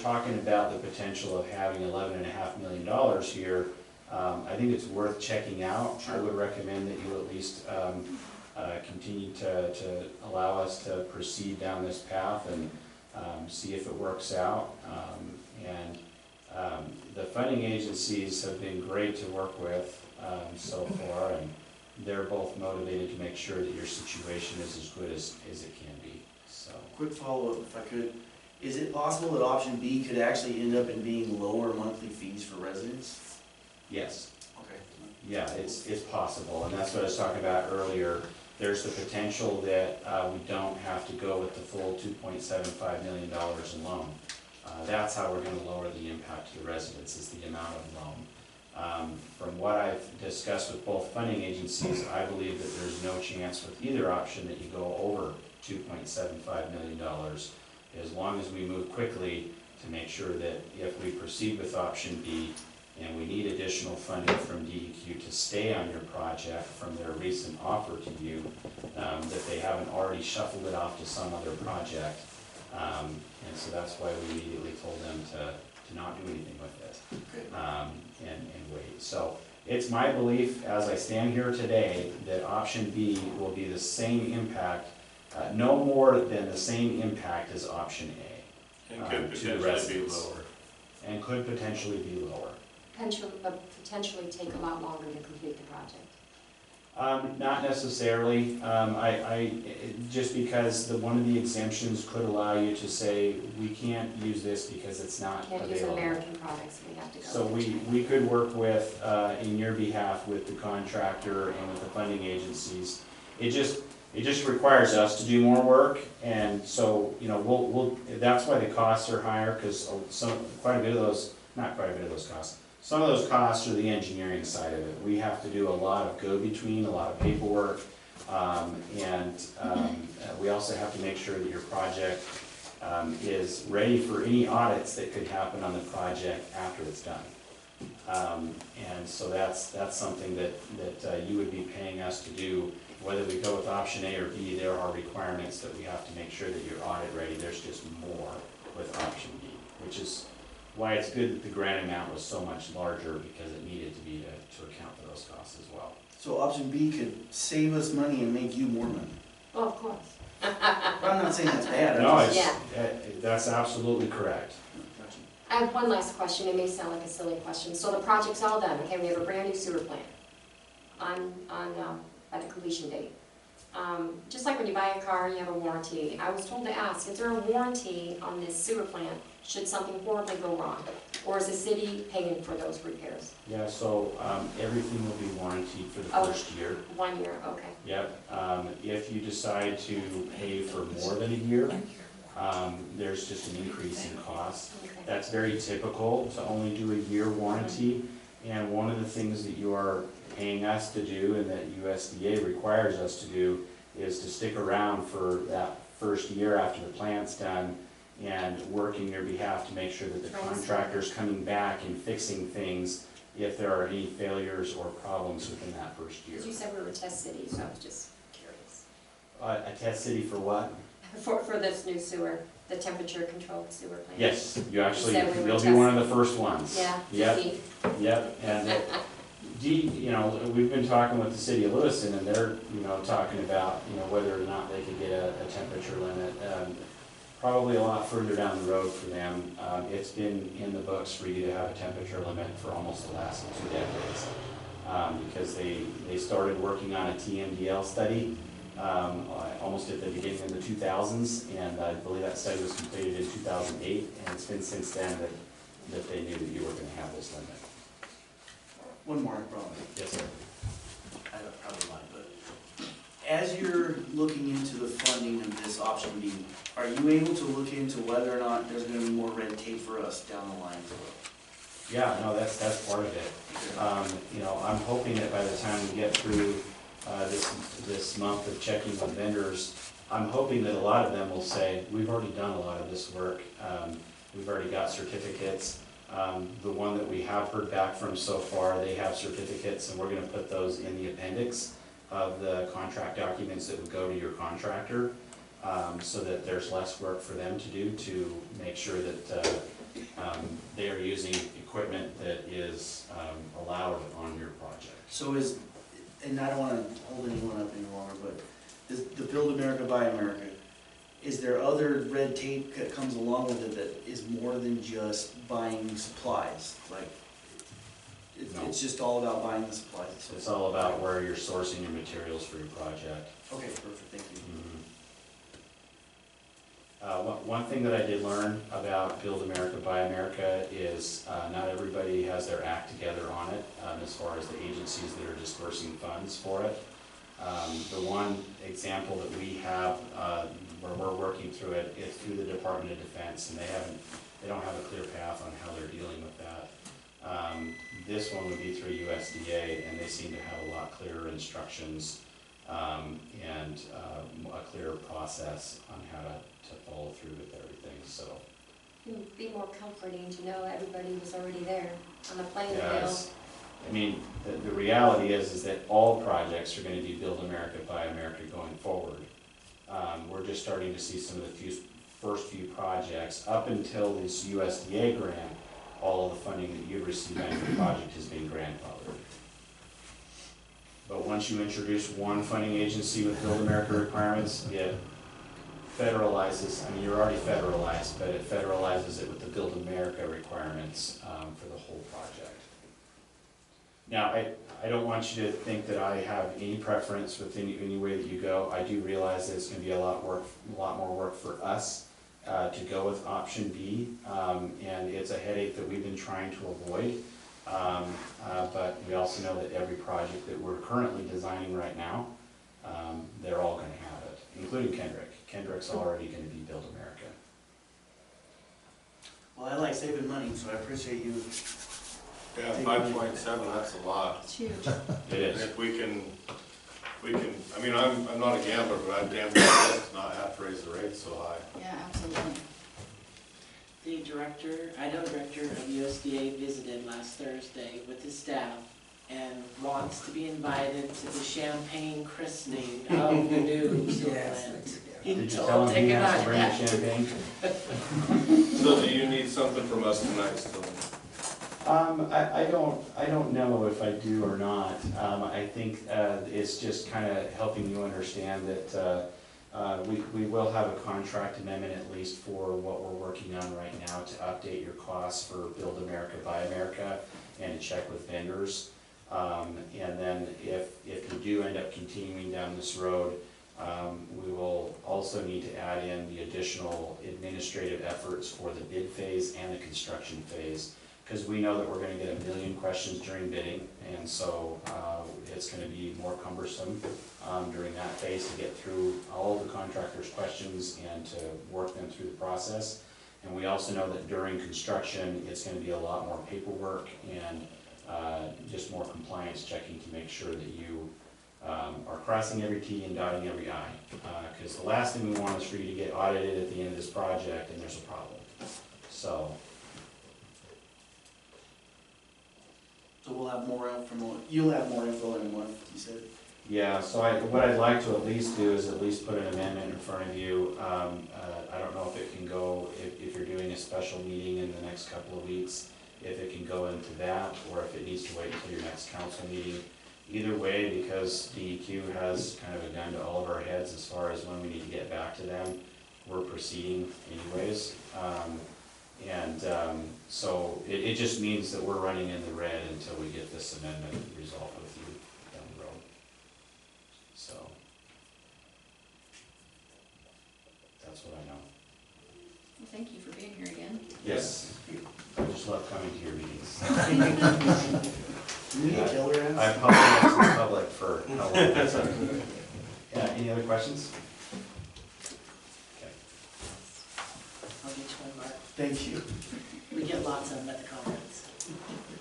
talking about the potential of having $11.5 million here. I think it's worth checking out. I would recommend that you at least continue to allow us to proceed down this path and see if it works out. The funding agencies have been great to work with so far, and they're both motivated to make sure that your situation is as good as it can be. So, Quick follow-up, if I could. Is it possible that option B could actually end up in being lower monthly fees for residents? yes. Okay. Yeah, it's possible, and that's what I was talking about earlier. There's the potential that we don't have to go with the full $2.75 million in loan. That's how we're going to lower the impact to the residents, is the amount of loan. From what I've discussed with both funding agencies, I believe that there's no chance with either option that you go over $2.75 million, as long as we move quickly to make sure that if we proceed with option B, and we need additional funding from DEQ to stay on your project from their recent offer to you, that they haven't already shuffled it off to some other project. And so that's why we immediately told them to not do anything with it, and wait. So it's my belief, as I stand here today, that option B will be the same impact, no more than the same impact as option A. And could to the potentially be residents. lower. And could potentially be lower. Potentially take a lot longer to complete the project. Not necessarily. Just because one of the exemptions could allow you to say, we can't use this because it's not available. Can't use American products, we have to go. So we could work with, in your behalf, with the contractor and with the funding agencies. It just requires us to do more work, and so, you know, that's why the costs are higher, because quite a bit of those, not quite a bit of those costs, some of those costs are the engineering side of it. We have to do a lot of go-between, a lot of paperwork, and we also have to make sure that your project is ready for any audits that could happen on the project after it's done. And so that's something that you would be paying us to do. Whether we go with option A or B, there are requirements that we have to make sure that you're audit ready. There's just more with option B, which is why it's good that the grant amount was so much larger, because it needed to be to account for those costs as well. So option B could save us money and make you more money? Well, of course. I'm not saying that's bad. No, Yeah. That's absolutely correct. Gotcha. I have one last question, it may sound like a silly question. So the project's all done, okay, we have a brand new sewer plant at the completion date. Just like when you buy a car, you have a warranty. I was told to ask, is there a warranty on this sewer plant should something horribly go wrong? Or is the city paying for those repairs? Yeah, so everything will be warranted for the first year. 1 year, okay. Yep. If you decide to pay for more than a year, there's just an increase in cost. Okay. That's very typical to only do a year warranty. And one of the things that you are paying us to do and that USDA requires us to do is to stick around for that first year after the plant's done and work in your behalf to make sure that the contractor's coming back and fixing things if there are any failures or problems within that first year. Because you said we were a test city, so I was just curious. A test city for what? For this new sewer, the temperature controlled sewer plant. Yes, you actually, You said we were you'll be one of the first ones. Yeah. Yep, DP. yep, and you know, we've been talking with the city of Lewiston, and they're, you know, talking about, you know, whether or not they could get a temperature limit. Probably a lot further down the road for them. It's been in the books for you to have a temperature limit for almost the last 2 decades. Because they started working on a TMDL study almost at the beginning of the 2000s, and I believe that study was completed in 2008, and it's been since then that they knew that you were going to have this limit. One more, probably. Yes, sir. I don't probably lie, but as you're looking into the funding of this option B, are you able to look into whether or not there's gonna be more red tape for us down the line as well? Yeah, no, that's part of it. You know, I'm hoping that by the time we get through this month of checking with vendors, I'm hoping that a lot of them will say, we've already done a lot of this work. We've already got certificates. The one that we have heard back from so far, they have certificates, and we're gonna put those in the appendix of the contract documents that would go to your contractor, so that there's less work for them to do to make sure that they are using equipment that is allowed on your project. So and I don't wanna hold anyone up any longer, but the Build America, Buy America, is there other red tape that comes along with it that is more than just buying supplies? Like, No. it's just all about buying the supplies? It's all about where you're sourcing your materials for your project. Okay, perfect, thank you. One thing that I did learn about Build America, Buy America is not everybody has their act together on it as far as the agencies that are dispersing funds for it. The one example that we have where we're working through it is through the Department of Defense, and they don't have a clear path on how they're dealing with that. This one would be through USDA, and they seem to have a lot clearer instructions and a clearer process on how to follow through with everything, so. It would be more comforting to know everybody was already there on the playing field. Yes. I mean, the reality is that all projects are gonna be Build America, Buy America going forward. We're just starting to see some of the first few projects. Up until this USDA grant, all of the funding that you've received on your project has been grandfathered. But once you introduce one funding agency with Build America requirements, it federalizes, I mean, you're already federalized, but it federalizes it with the Build America requirements for the whole project. Now, I don't want you to think that I have any preference with any way that you go. I do realize that it's gonna be a lot more work for us to go with option B, and it's a headache that we've been trying to avoid. But we also know that every project that we're currently designing right now, they're all gonna have it, including Kendrick. Kendrick's already gonna be Build America. Well, I like saving money, so I appreciate you. Yeah, 5.7, that's a lot. It's huge. It And is. if we can, I mean, I'm not a gambler, but I'm damn sure not have to raise the rates so high. Yeah, absolutely. The I know director of USDA visited last Thursday with his staff and wants to be invited to the champagne christening of the new sewer plant. Did you tell him he has to bring the champagne? So do you need something from us tonight, Stilman? I don't know if I do or not. I think it's just kind of helping you understand that we will have a contract amendment at least for what we're working on right now to update your costs for Build America, Buy America, and to check with vendors. And then if you do end up continuing down this road, we will also need to add in the additional administrative efforts for the bid phase and the construction phase, because we know that we're going to get 1 million questions during bidding, and so it's going to be more cumbersome during that phase to get through all of the contractors' questions and to work them through the process. And we also know that during construction, it's gonna be a lot more paperwork and just more compliance checking to make sure that you are crossing every T and dotting every I. Because the last thing we want is for you to get audited at the end of this project and there's a problem. So, we'll have more info, you'll have more info in a month, you said? yeah, so what I'd like to at least do is at least put an amendment in front of you. I don't know if it can go, if you're doing a special meeting in the next couple of weeks, if it can go into that, or if it needs to wait until your next council meeting. Either way, because DEQ has kind of a gun to all of our heads as far as when we need to get back to them, we're proceeding anyways. So it just means that we're running in the red until we get this amendment resolved with you down the road. So, that's what I know. Well, thank you for being here again. Yes. I just love coming to your meetings. Do we need killer ads? I apologize to the public for how long that's been. Yeah, any other questions? Okay. I'll get you one, Mark. Thank you. We get lots of them at the conference.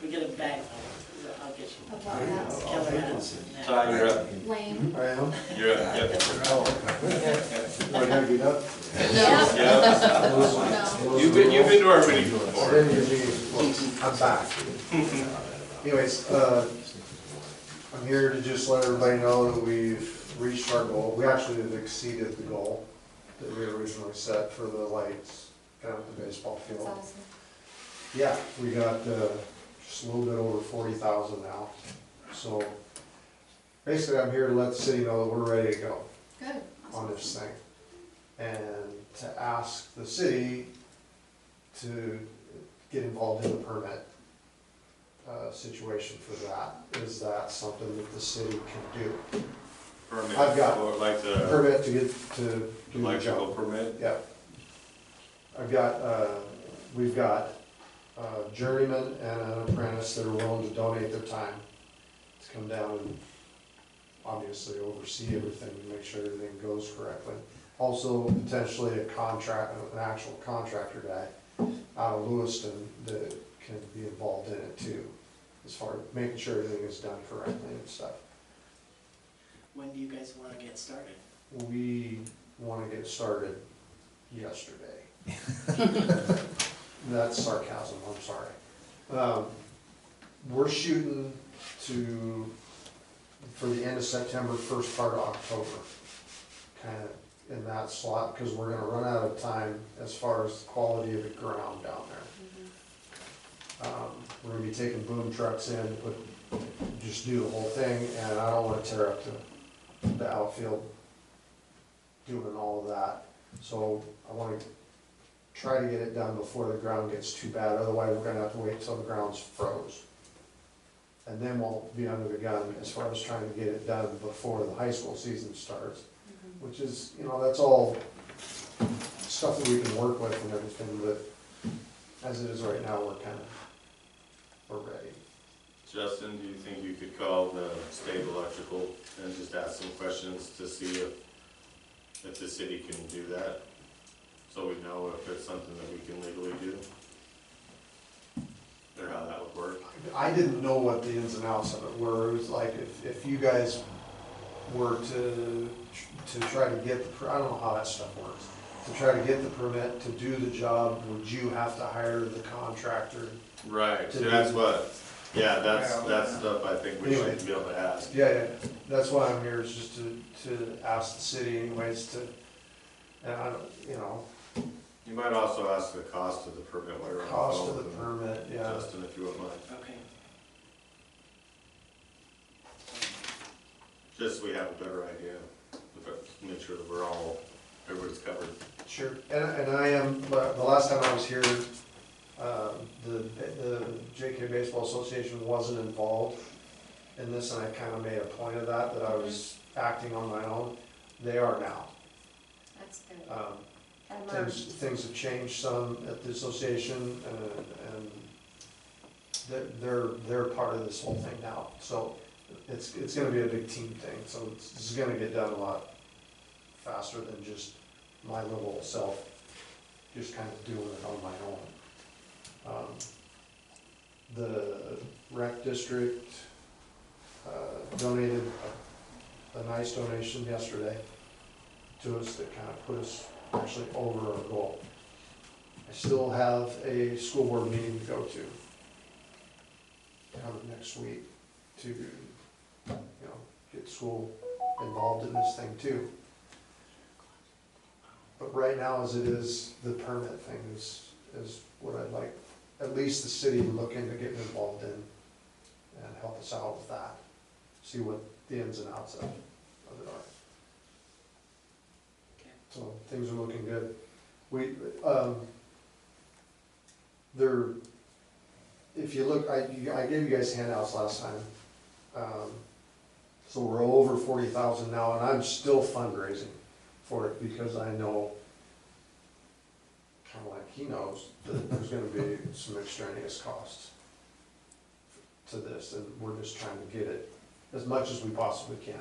We get a bag of them, so I'll get you. Of what else? Killer ads. Todd, you're up. Lane. I am. You're up, yep. Do I gotta get up? No. You've been to our meetings I before. didn't usually, I'm back. Anyways, I'm here to just let everybody know that we've reached our goal. We actually have exceeded the goal that we originally set for the lights down at the baseball That's field. awesome. Yeah, we got just a little bit over 40,000 now. So basically, I'm here to let the city know that we're ready to go Good. on this thing. And to ask the city to get involved in the permit situation for that. Is that something that the city can do? Permit, I've got or like the Permit to get to do the electrical job. permit? Yeah. I've got, we've got a journeyman and an apprentice that are willing to donate their time to come down and obviously oversee everything to make sure everything goes correctly. Also, potentially an actual contractor guy out of Lewiston that can be involved in it too, as far as making sure everything is done correctly and stuff. When do you guys want to get started? We want to get started yesterday. That's sarcasm, I'm sorry. We're shooting for the end of September, first part of October, kind of in that slot, because we're gonna run out of time as far as the quality of the ground down there. We're gonna be taking boom trucks in, just do the whole thing, and I don't wanna tear up the outfield doing all of that. So I wanna try to get it done before the ground gets too bad, otherwise we're gonna have to wait till the ground's froze. And then we'll be under the gun as far as trying to get it done before the high school season starts. Which is, that's all stuff that we can work with and everything, but as it is right now, we're ready. Justin, do you think you could call the state electrical and just ask some questions to see if the city can do that? So we know if it's something that we can legally do? Or how that would work? I didn't know what the ins and outs of it were. It was like, if you guys were to try to get I don't know how that stuff works. To try to get the permit to do the job, would you have to hire the contractor? Right, To so do- that's that's stuff I think we Anyway. should be able to ask. Yeah, that's why I'm here, is just to ask the city anyways and I don't, You might also ask the cost of the permit while you're on the cost phone of the with them, permit, yeah. Justin, if you wouldn't mind. Okay. Just so we have a better idea, make sure that everybody's covered. Sure, and I am, but the last time I was here, the JK Baseball Association wasn't involved in this, and I kind of made a point of that I was acting on my own. They are now. That's good. Things, That merged. things have changed some at the association, and they're part of this whole thing now. So it's gonna be a big team thing, so this is gonna get done a lot faster than just my little self just kind of doing it on my own. The rec district donated a nice donation yesterday to us that kind of put us actually over our goal. I still have a school board meeting to go to coming next week to, get school involved in this thing too. But right now, as it is, the permit thing is what I'd like, at least the city to look into getting involved in and help us out with that. See what the ins and outs of it are. Okay. So things are looking good. We, if you look, I gave you guys handouts last time. So we're over 40,000 now, and I'm still fundraising for it because I know, kind of like he knows, that there's gonna be some extraneous costs to this, and we're just trying to get it as much as we possibly can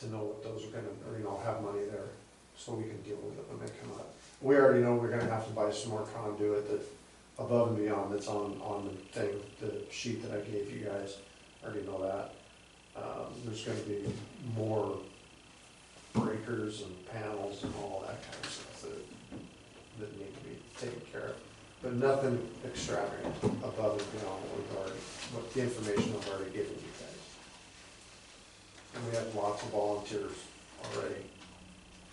to know what those are gonna, have money there, so we can deal with it when they come up. We already know we're gonna have to buy some more conduit that, above and beyond, that's on the thing, the sheet that I gave you guys, already know that. There's gonna be more breakers and panels and all that kind of stuff that need to be taken care of. But nothing extravagant above and beyond what the information I've already given you guys. And we have lots of volunteers already,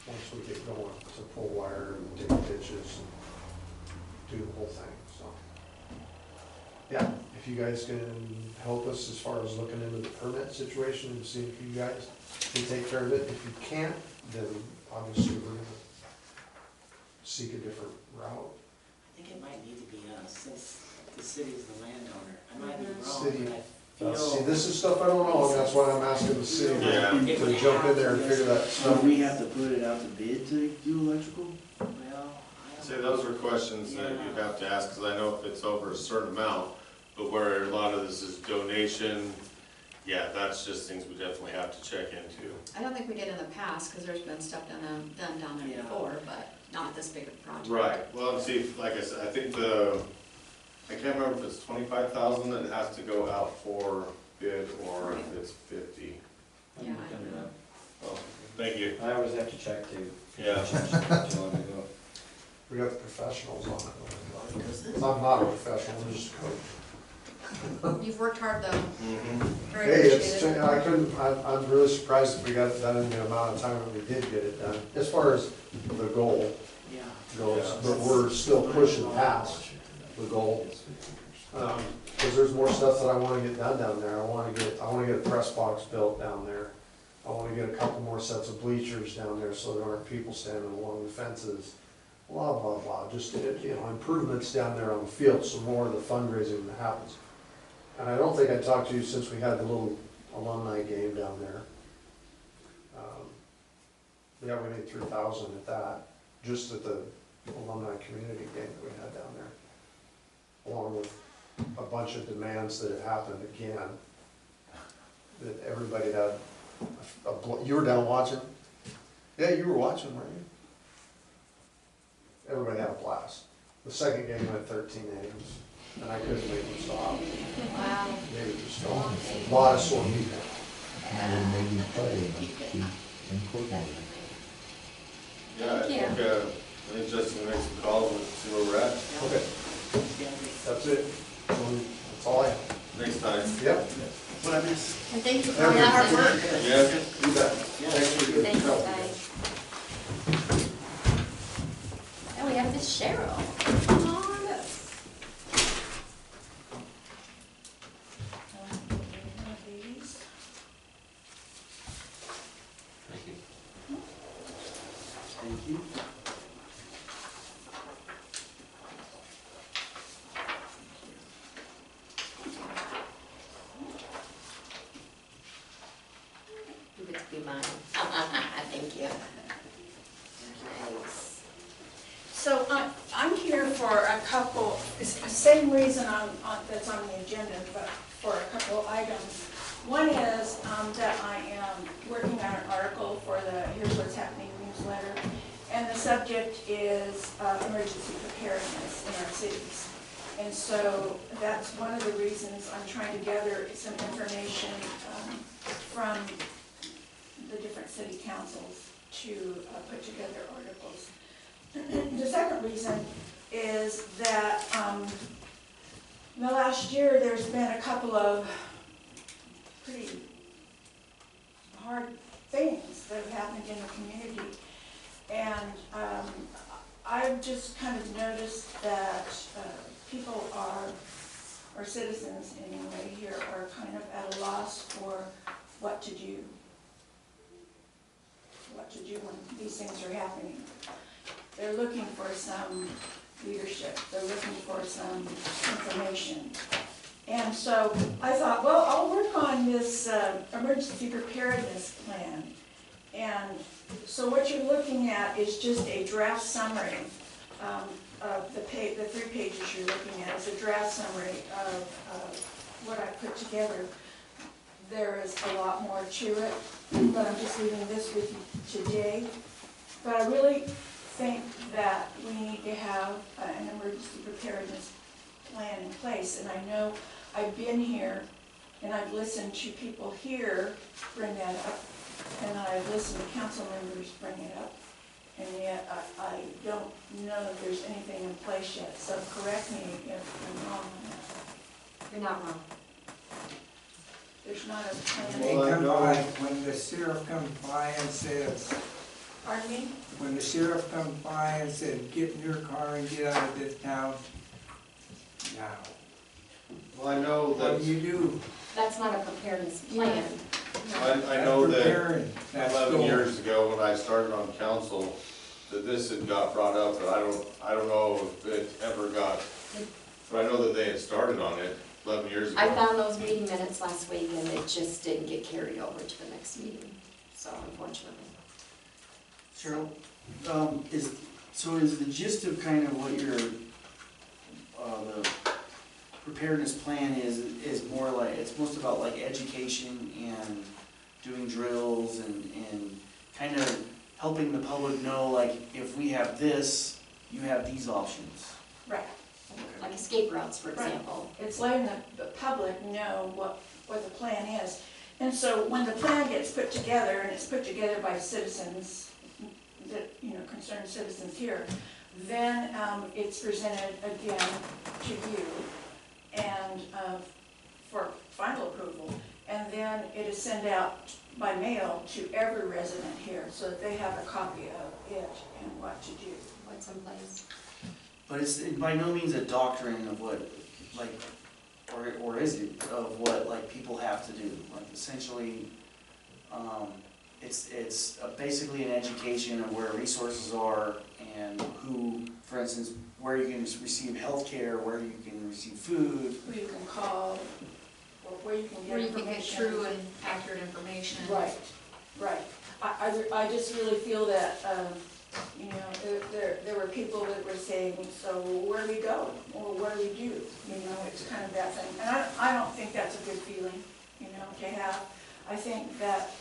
once we get going, to pull wire and dig ditches and do the whole thing, so. Yeah, if you guys can help us as far as looking into the permit situation and see if you guys can take care of it. If you can't, then obviously we're gonna seek a different route. I think it might need to be us, since the city is the landowner. I might be City. wrong, but I See, feel. this is stuff I don't know, and that's why I'm asking the city Yeah. to jump in there and figure that So stuff. we have to put it out to bid to do electrical? Well, I don't See, know. those are questions that you'd have to ask, because I know if it's over a certain amount, but where a lot of this is donation, yeah, that's just things we definitely have to check into. I don't think we did in the past, because there's been stuff done down there Yeah. before, but not this big of a project. Right, well, and see, like I said, I think I can't remember if it's 25,000 that has to go out for bid, or if it's 50. Yeah. Oh, thank you. I always have to check too. Yeah. We got the professionals on it. I'm not a professional, I'm just a coach. You've worked hard though, very Hey, appreciated. I'm really surprised that we got it done in the amount of time that we did get it done, as far as the goal Yeah. goes, but we're still pushing past the goal. Cause there's more stuff that I wanna get done down there. I wanna get a press box built down there. I wanna get a couple more sets of bleachers down there so there aren't people standing along the fences. Blah, blah, blah, just, improvements down there on the field, some more of the fundraising that happens. And I don't think I talked to you since we had the little alumni game down there. Yeah, we made 3,000 at that, just at the alumni community game that we had down there. Along with a bunch of demands that had happened again, that everybody had, you were down watching? Yeah, you were watching, weren't you? Everybody had a blast. The second game went 13 innings, and I couldn't make them stop. Wow. They were just going, a lot of sore people. And maybe play important. Yeah, I Thank think Justin makes some calls and see where we're at. Okay, Yeah. that's it. That's all I have. Next time. Yep. What I missed? And thank you for all that hard work. Yeah. You bet. Thanks for your Thank you, help. guys. And we have Miss Cheryl. Come on up. Thank you. Thank you. You get to be mine. Thank you. Thanks. So I'm here for a couple, it's the same reason that's on the agenda, but for a couple of items. One is that I am working on an article for the Here's What's Happening newsletter, And the subject is emergency preparedness in our cities. And so that's one of the reasons I'm trying to gather some information from the different city councils to put together articles. The second reason is that in the last year there's been a couple of pretty hard things that have happened in the community. And I've just kind of noticed that people or citizens anyway here, are kind of at a loss for what to do. What to do when these things are happening. They're looking for some leadership. They're looking for some information. And so I thought, well, I'll work on this emergency preparedness plan. And so what you're looking at is just a draft summary of the 3 pages you're looking at is a draft summary of what I put together. There is a lot more to it, but I'm just leaving this with you today. But I really think that we need to have an emergency preparedness plan in place. And I know I've been here and I've listened to people here bring that up, and I've listened to council members bring it up, and yet I don't know if there's anything in place yet. So correct me if I'm wrong on that. You're not wrong. There's not a When plan. they come by, when the sheriff comes by and says, Pardon me? when the sheriff comes by and says, get in your car and get out of this town, now, Well, I know what that, do you do? That's not a preparedness plan. I know that Preparing, that's 11 going. years ago when I started on council, that this had got brought up, but I don't know if it ever got, but I know that they had started on it 11 years ago. I found those meeting minutes last week and it just didn't get carried over to the next meeting, so unfortunately. Cheryl, is the gist of kind of what your, the preparedness plan is more like, it's most about like education and doing drills and kind of helping the public know, like, if we have this, you have these options. Right. Like escape routes, for Right. example. It's letting the public know what the plan is. And so when the plan gets put together, and it's put together by citizens, that, concerned citizens here, then it's presented again to you and for final approval. And then it is sent out by mail to every resident here so that they have a copy of it and what to do. What's in place? But it's by no means a doctrine of what, like, or is it, of what, like, people have to do. Like, essentially, it's basically an education of where resources are and who, for instance, where you can receive health care, where you can receive food. Who you can call, or where you can get Where you can get information. true and accurate information. Right, right. I just really feel that, there were people that were saying, so where do we go, or what do we do? It's kind of that thing. And I don't think that's a good feeling, to have. I think that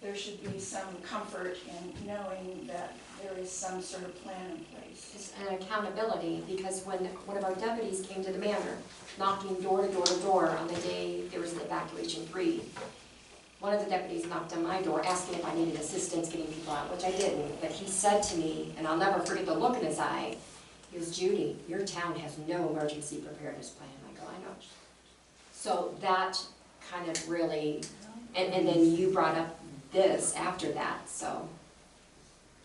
there should be some comfort in knowing that there is some sort of plan in place. It's an accountability, because when one of our deputies came to the manor, knocking door to door to door on the day there was an evacuation 3, one of the deputies knocked on my door asking if I needed assistance getting people out, which I didn't, but he said to me, and I'll never forget the look in his eye, he goes, Judy, your town has no emergency preparedness plan. I go, I know. So that kind of really, and then you brought up this after that, so.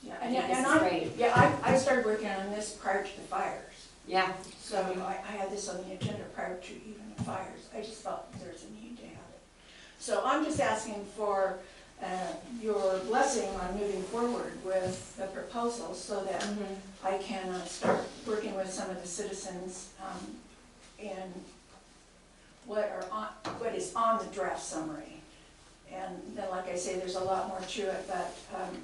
Yeah, I think this is great. Yeah, I started working on this prior to the fires. Yeah. So I had this on the agenda prior to even the fires. I just felt there's a need to have it. So I'm just asking for your blessing on moving forward with the proposal so that I can start working with some of the citizens in what is on the draft summary. And then, like I say, there's a lot more to it, but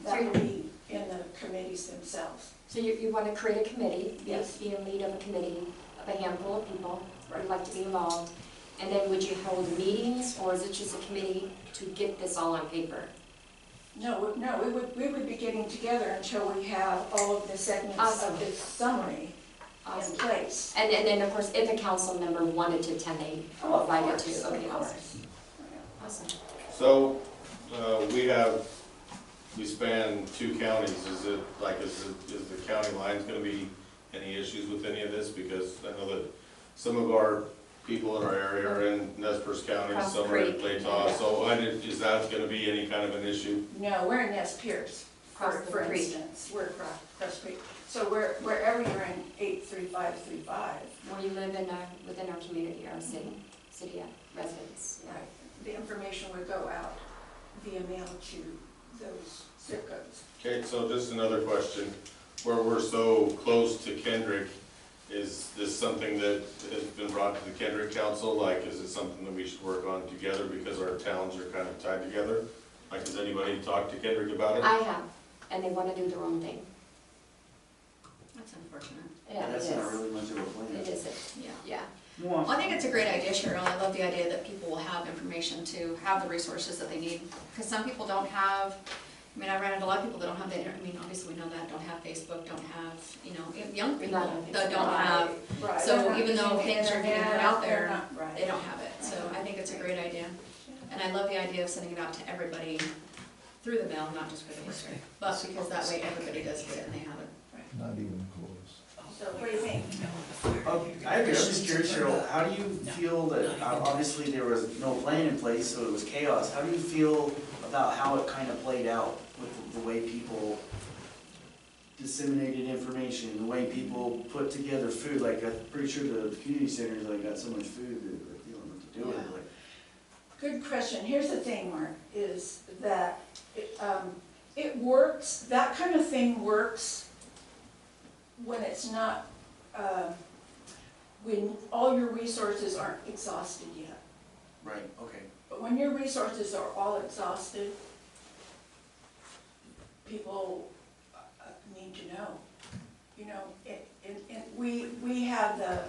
that will be in the committees themselves. So you want to create a committee, Yes. be in lead of a committee of a handful of people who would like to be involved, and then would you hold meetings, or is it just a committee to get this all on paper? No, we would be getting together until we have all of the segments Awesome. of this summary in Awesome. place. And then, of course, if a council member wanted to attend, they Oh, of invited course, to. Okay, of awesome. course. Awesome. So, we span 2 counties, is the county lines gonna be any issues with any of this? Because I know that some of our people in our area are in Nez Perce County, Cross some are in Creek. Latah, so is that gonna be any kind of an issue? No, we're in Nez Perce, Across the for creek. instance, we're across Cross Creek. So wherever you're in 83535, Where you live in, within our community, our city residents. Yeah. right, the information would go out via mail to those zip codes. Okay, so just another question, where we're so close to Kendrick, is this something that has been brought to the Kendrick Council? Like, is it something that we should work on together because our towns are kind of tied together? Like, has anybody talked to Kendrick about it? I have, and they want to do their own thing. That's unfortunate. Yeah, it That's is. not really much of a plan. It is, Yeah. yeah. Well, I think it's a great idea, Cheryl. I love the idea that people will have information to have the resources that they need. Because some people don't have, I mean, I ran into a lot of people that don't have the internet. I mean, obviously we know that, don't have Facebook, don't have, young people that don't have. Right. So They're not even though using things are getting internet, put out they're there, not- right. they don't have it. So I think it's a great idea. And I love the idea of sending it out to everybody through the mail, not just for the district. But because that way everybody does get it and they have it. Not even close. So what do you think? I was just curious, Cheryl, how do you feel that, obviously there was no plan in place, so it was chaos. How do you feel about how it kind of played out with the way people disseminated information, the way people put together food? Like, I'm pretty sure the community centers, like, got so much food that they don't know what to do with it. Like, Good question. Here's the thing, Mark, is that it works, that kind of thing works when it's not, when all your resources aren't exhausted yet. right, okay. But when your resources are all exhausted, people need to know. We have the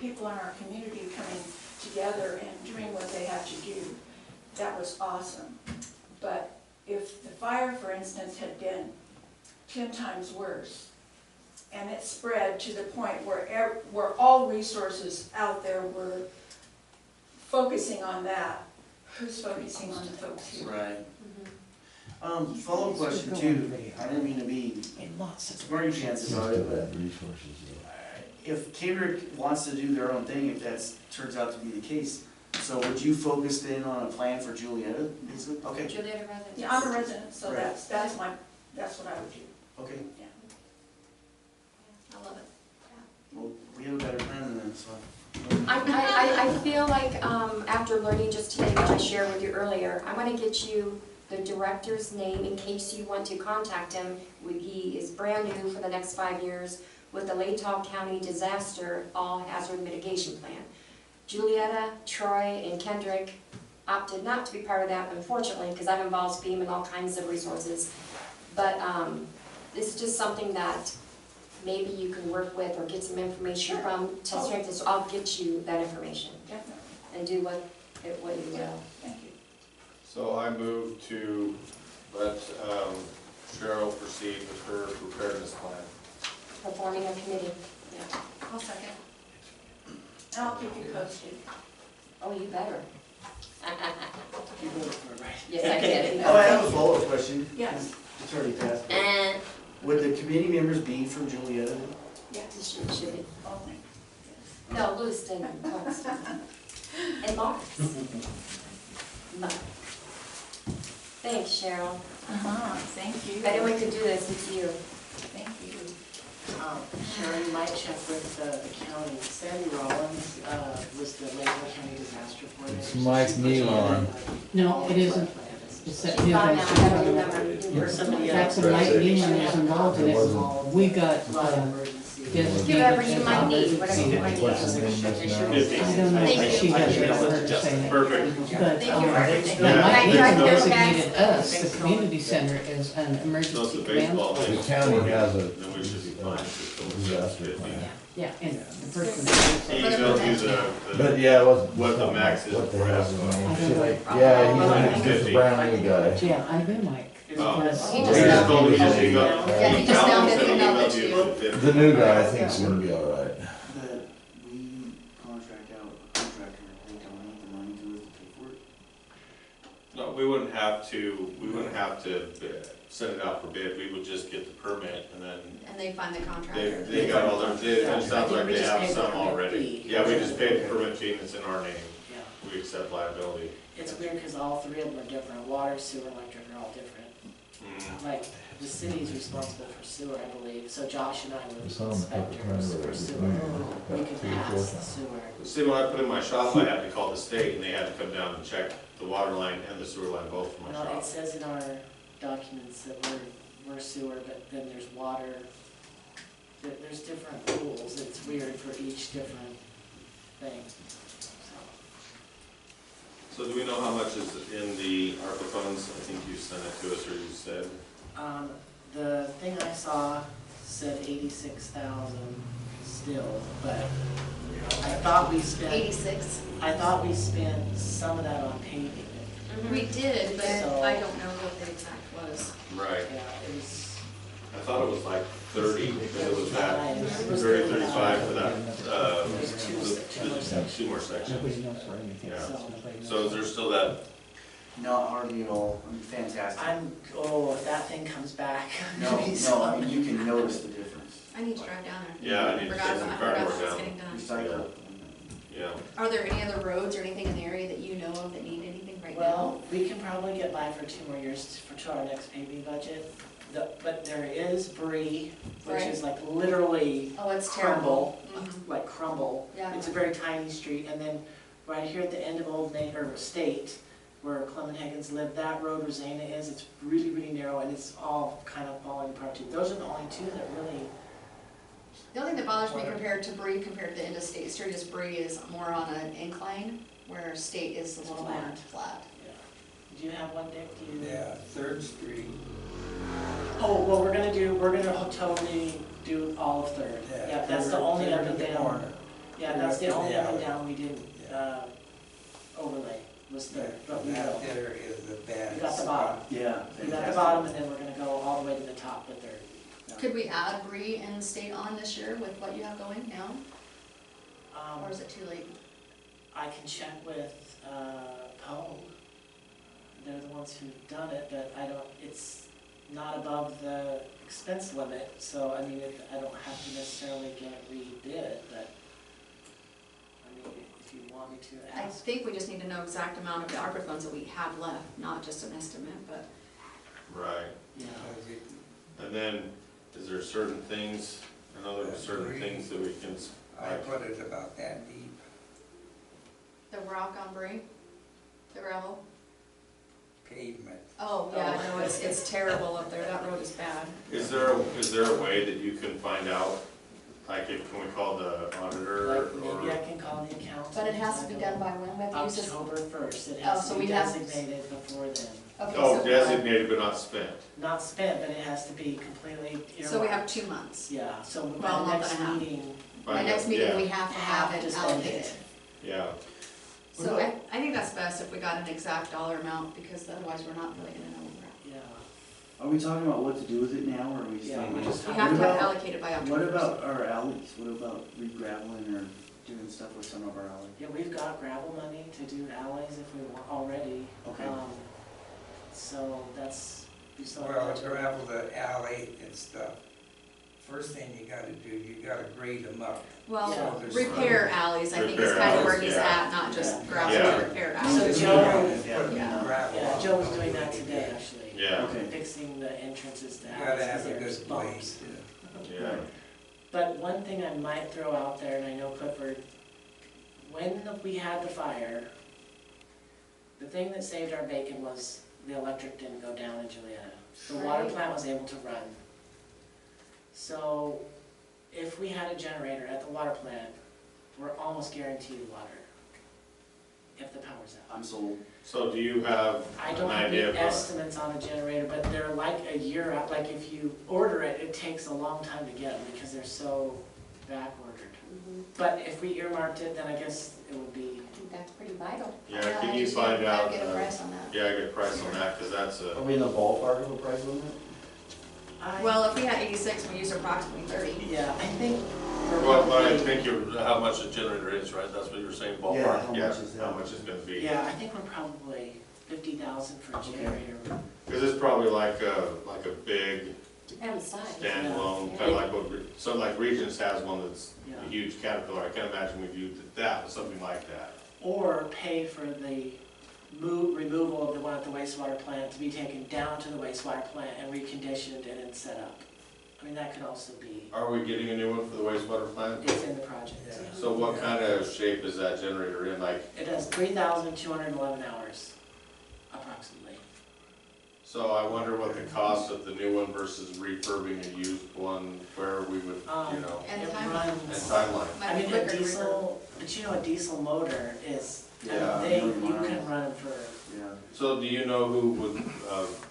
people in our community coming together and doing what they have to do. That was awesome. But if the fire, for instance, had been 10 times worse, and it spread to the point where all resources out there were focusing on that, who's focusing on the folks here? Right. Follow-up question too, I didn't mean to be smarty pants about it, but if Kendrick wants to do their own thing, if that turns out to be the case, so would you focus then on a plan for Juliaetta, basically? Okay, Juliaetta residents. Yeah, I'm a resident, so Right. that's what I would do. okay, Yeah. I love it. well, we have a better plan than them, so. I feel like, after learning just today, which I shared with you earlier, I want to get you the director's name in case you want to contact him. He is brand new for the next 5 years with the Latah County Disaster All Hazard Mitigation Plan. Juliaetta, Troy, and Kendrick opted not to be part of that, unfortunately, because that involves FEMA and all kinds of resources. But this is just something that maybe you can work with or get some information Sure. from to strengthen. So I'll get you that information Definitely. and do what you will. Thank you. So I move to let Cheryl proceed with her preparedness plan. Performing a committee. I'll second. And I'll keep you posted. Oh, you better. You voted for it, right? Yes, I did. Oh, I have a follow-up question. Yes, It's already passed. And, Would the committee members be from Juliaetta? yes, should be. only. No, Lewiston and Clarkston. And Mars. Mars. Thanks, Cheryl. Thank you. If anyone could do this, it's you. Thank you. Sharon, you might check with the county. Sandy Rollins was the Latah County Disaster Coordinator. It's Mike Nealon. No, it isn't. It's that She's new gone now, I don't guy. remember. Or somebody That's else. a Mike Nealon was involved in it. We got, A lot of emergency. Whoever you might need, whatever you might What's his need. name just now? I don't know if she has it or her to say it. Perfect. But, Thank you for everything. Mike Thank you. Nealon designated us, the community center, as an So it's emergency the command. baseball The thing. county has a Then we should be fine. disaster plan. Yeah, and the person He that emailed you But yeah, it wasn't. What the max is What the for hell's us. his name? I don't know. Yeah, he's just a brand new guy. yeah, I do, Mike. Because- He He just just told me, found just email. Yeah, he just found it, emailed it to you. The new guy I think is gonna be all right. That we contract out a contractor, they donate the money to us to pay for it. No, we wouldn't have to send it out for bid, we would just get the permit and then And they find the contractor. they got all their, it sounds like We they just have paid the some permit already. fee. Yeah, we just paid the permit fee and it's in our name, Yeah, we accept liability. it's weird because all three of them are different, water, sewer, electric are all different. Like, the city's responsible for sewer, I believe, so Josh and I were It's on the public inspectors for highway. sewer. We could pass the sewer. See, when I put in my shop, I had to call the state and they had to come down and check the water line and the sewer line both for my Well, it shop. says in our documents that we're sewer, but then there's water. There's different rules, it's weird for each different thing, so. So do we know how much is in the ARPA funds? I think you sent it to us or you said. The thing I saw said 86,000 still, but I thought we spent, 86. I thought we spent some of that on paving. We did, but So- I don't know what the exact was. Right. Yeah, it was. I thought it was like 30, because it was that, It was 30, 35 for that, There's two more sections. two more sections. Nobody knows where anything is. Yeah. Nobody knows. So is there still that, Not hardly at all, I mean, fantastic. If that thing comes back. No, I mean, you can notice the difference. I need to drive down there. Yeah, I need to Forgot take some about- car forgot work it's down. getting done. Recycle. yeah, Are there any other roads or anything in the area that you know of that need anything right now? Well, we can probably get by for 2 more years to our next paving budget. But there is Bree, which is like literally Oh, it's crumble, terrible. Mhm. like crumble. Yeah. It's a very tiny street, and then right here at the end of Old Main, or State, where Clement Hagen's lived, that road Rosanna is, it's really, really narrow, and it's all kind of falling apart too. Those are the only two that really, The only thing that bothers me compared to Bree, compared to the end of State Street, is Bree is more on an incline, where State is a little more Flat. flat. yeah. Do you have one, Dick? Do you? Yeah, Third Street, Oh, well, we're gonna totally do all of Third. Yeah, that's the only up and the down. corner. Yeah, that's the only up and Yeah. down we didn't, overlay, was Third, but we will. That there is the bad. We got the bottom. Yeah, We got the fantastic. bottom, and then we're gonna go all the way to the top with Third. Could we add Bree and State on this year with what you have going now, or is it too late? I can check with, Poe. They're the ones who've done it, but it's not above the expense limit, so I mean, I don't have to necessarily get it rebid, but, I mean, if you want me to I ask. think we just need to know exact amount of the ARPA funds that we have left, not just an estimate, but right. Yeah. And then, is there certain things, certain things that we can, I put it about that deep. the rock on Bree, the gravel. Pavement. Oh, yeah, no, it's terrible up there, that road is bad. is there a way that you can find out, like, can we call the auditor Like, maybe or? I can call the accountant. But it has to be done by when, we have to use this. October 1st, it Oh, has so to be we have- designated before then. Okay, Oh, so- designated but not spent. Not spent, but it has to be completely earmarked. So we have 2 months. Yeah, so Well, by a the month next and a half. meeting, By next meeting, Yeah, we have to have it Have to spend allocated. it. yeah, So I think that's best if we got an exact dollar amount, because otherwise we're not really gonna know where yeah. Are we talking about what to do with it now, or are we Yeah, saying? we're just we're at. talking We have to have it about- allocated by What October. about our alleys? What about re-graveling or doing stuff with some of our alleys? Yeah, we've got gravel money to do alleys if we want already. Okay. So that's, we still Well, have to to. gravel the alley and stuff, first thing you gotta do, you gotta grade them up. Well, Yeah. repair alleys, I think is Repair kind of where alleys, he's yeah. at, not just Yeah. gravel, Yeah. but repair So alleys. Joe- Put Yeah. gravel Yeah, up. Joe was doing that today, actually. yeah, Okay. Fixing the entrances to You alleys, gotta 'cause have a there's good bumps. blade. yeah. But one thing I might throw out there, and I know Clifford, when we had the fire, the thing that saved our bacon was the electric didn't go down in Juliaetta. The water Right. plant was able to run. So if we had a generator at the water plant, we're almost guaranteed water if the power's out. I'm sold. So do you have I an don't have idea the of, estimates on a generator, but they're like a year out, like if you order it, it takes a long time to get them because they're so backward. ordered. Mhm. But if we earmarked it, then I guess it would be, I think that's pretty vital. Yeah, can you find I'll out, get a price on that. yeah, get a price on that, cause that's Are a, we in the ballpark of a price limit? Well, if we had 86, we use approximately 30. yeah, I think. for Well, but I probably- think how much the generator is, right? That's what you're saying, Yeah, ballpark? how yeah, much is how that? much it's gonna be. Yeah, I think we're probably 50,000 for a generator. Cause it's probably like a big And the size. standalone, Yeah. kinda like what, something like Regents has one that's Yeah. a huge Caterpillar, I can't imagine we'd use that, but something like that. Or pay for the removal of the one at the wastewater plant to be taken down to the wastewater plant and reconditioned and then set up. I mean, that could also be, Are we getting a new one for the wastewater plant? it's in the project. Yeah. So what kind of shape is that generator in, like, It has 3,211 hours, approximately. so I wonder what the cost of the new one versus refurbing a used one, where we would, you know, And It time- and runs, timeline. I mean, a diesel, but you know, a diesel motor is, I Yeah, mean, you miles. can run them for, Yeah. So do you know who would,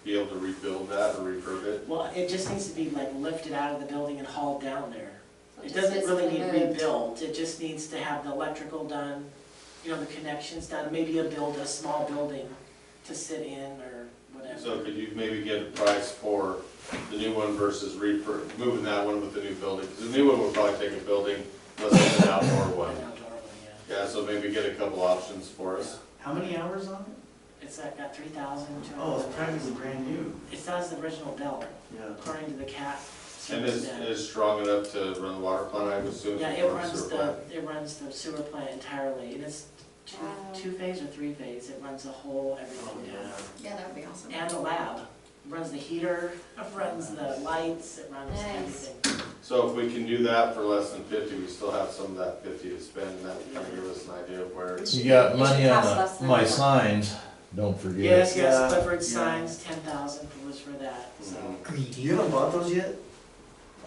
be able to rebuild that or refurb it? well, it just needs to be like lifted out of the building and hauled down there. So It just doesn't really physically need moved. rebuilt, it just needs to have the electrical done, you know, the connections done, maybe a small building to sit in or whatever. So could you maybe get a price for the new one versus moving that one with the new building? Because the new one would probably take a building, less than an outdoor one. An outdoor one, yeah. Yeah, so maybe get a couple options for us. How many hours on it? It's got 3,200. Oh, it's practically brand new. It has the original bell, Yeah. according to the CAT. And is strong enough to run the water plant, I would assume? Yeah, to it run runs sewer plant. it runs the sewer plant entirely, and it's Wow. two-phase or three-phase, it runs the whole, everything down. Yeah, that would be awesome. And the lab, runs the heater, runs the lights, it runs Nice. everything. So if we can do that for less than 50, we still have some of that 50 to spend, and that would kind of give us an idea of where it's. You got It should money cost on less than my that. signs, don't forget. Yes, Yeah, Clifford yeah. signs, 10,000 was for that, so. Mhm. You haven't bought those yet?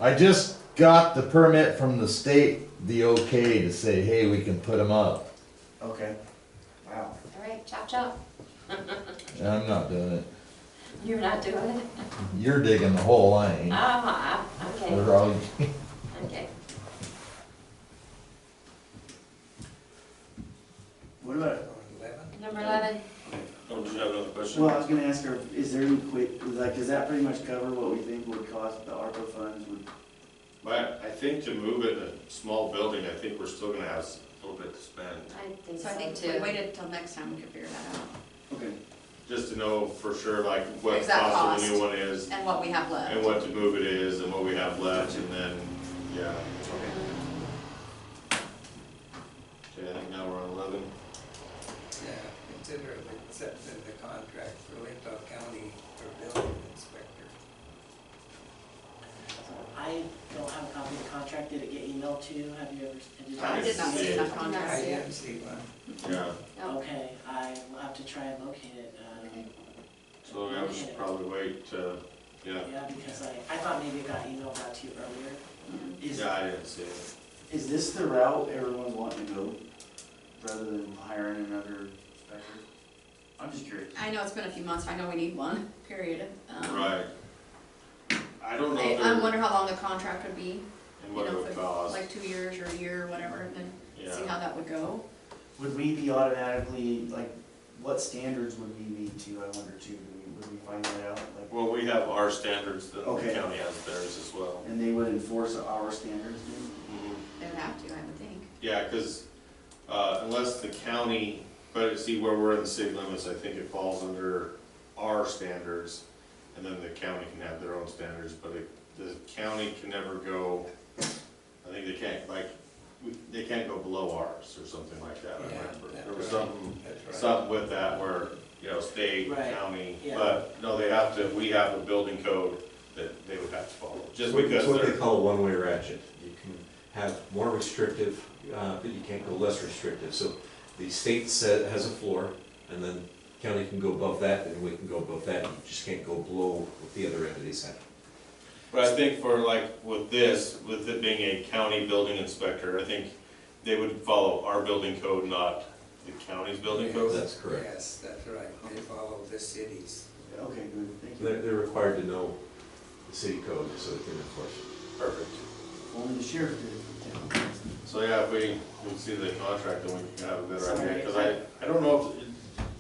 I just got the permit from the state, the okay to say, hey, we can put them up. Okay. Wow. All right, chop chop. And I'm not doing it. You're not doing it? You're digging the hole, I ain't. Okay, We're all- okay. What about, 11? Number 11, Don't you have another question? well, I was gonna ask her, is there any quick, like, does that pretty much cover what we think would cost the ARPA funds would? But I think to move it in a small building, I think we're still gonna have a little bit to spend. I think So I so think if we too. waited till next time, we could figure that out. Okay. Just to know for sure, like, what the Exact cost of the new cost. one is, And what we have left. and what to move it is, and what we have left, and then, yeah. Okay, I think now we're on 11. Yeah, consider accepting the contract for Lincoln County for building inspector. I don't have a copy of the contract, did it get emailed to you, have you ever? I did not see enough I contracts yet. didn't see one. Yeah, No. Okay, I will have to try and locate it, Okay. so I would just probably wait, yeah. yeah, because I thought maybe it got emailed out to you earlier. Mm-hmm. Is, Yeah, I didn't see it. is this the route everyone's wanting to go, rather than hiring another inspector? I'm just curious. I know it's been a few months, I know we need one, period. Right. I don't know I if they're, wonder how long the contract would be, and what it would cost, like 2 years or a year or whatever, and then see yeah. how that would go. Would we be automatically, like, what standards would we need to, I wonder too, would we find that out? Like, Well, we have our standards, the Okay. county has theirs as well. and they would enforce our standards then? Mhm. They would have to, I would think. Yeah, because unless the county, but see where we're in the city limits, I think it falls under our standards, and then the county can have their own standards, but the county can never go, I think they can't, like, they can't go below ours or something like that, I Yeah, remember. that's There was right. something, That's right. with that where, you know, state, Right, county, yeah. but no, they have to, we have a building code that they would have to follow, just It's because what they they're. call a one-way ratchet. You can have more restrictive, but you can't go less restrictive. So the state has a floor, and then county can go above that, and we can go above that. You just can't go below what the other entities have. But I think for like with this, with it being a county building inspector, I think they would follow our building code, not the county's building code. That's correct. Yes, that's right, they follow the cities. Okay, good, thank you. They're required to know the city code so they can enforce it. Perfect. Only the sheriff did it. So yeah, if we see the contract, then we can have a better idea, because I don't know if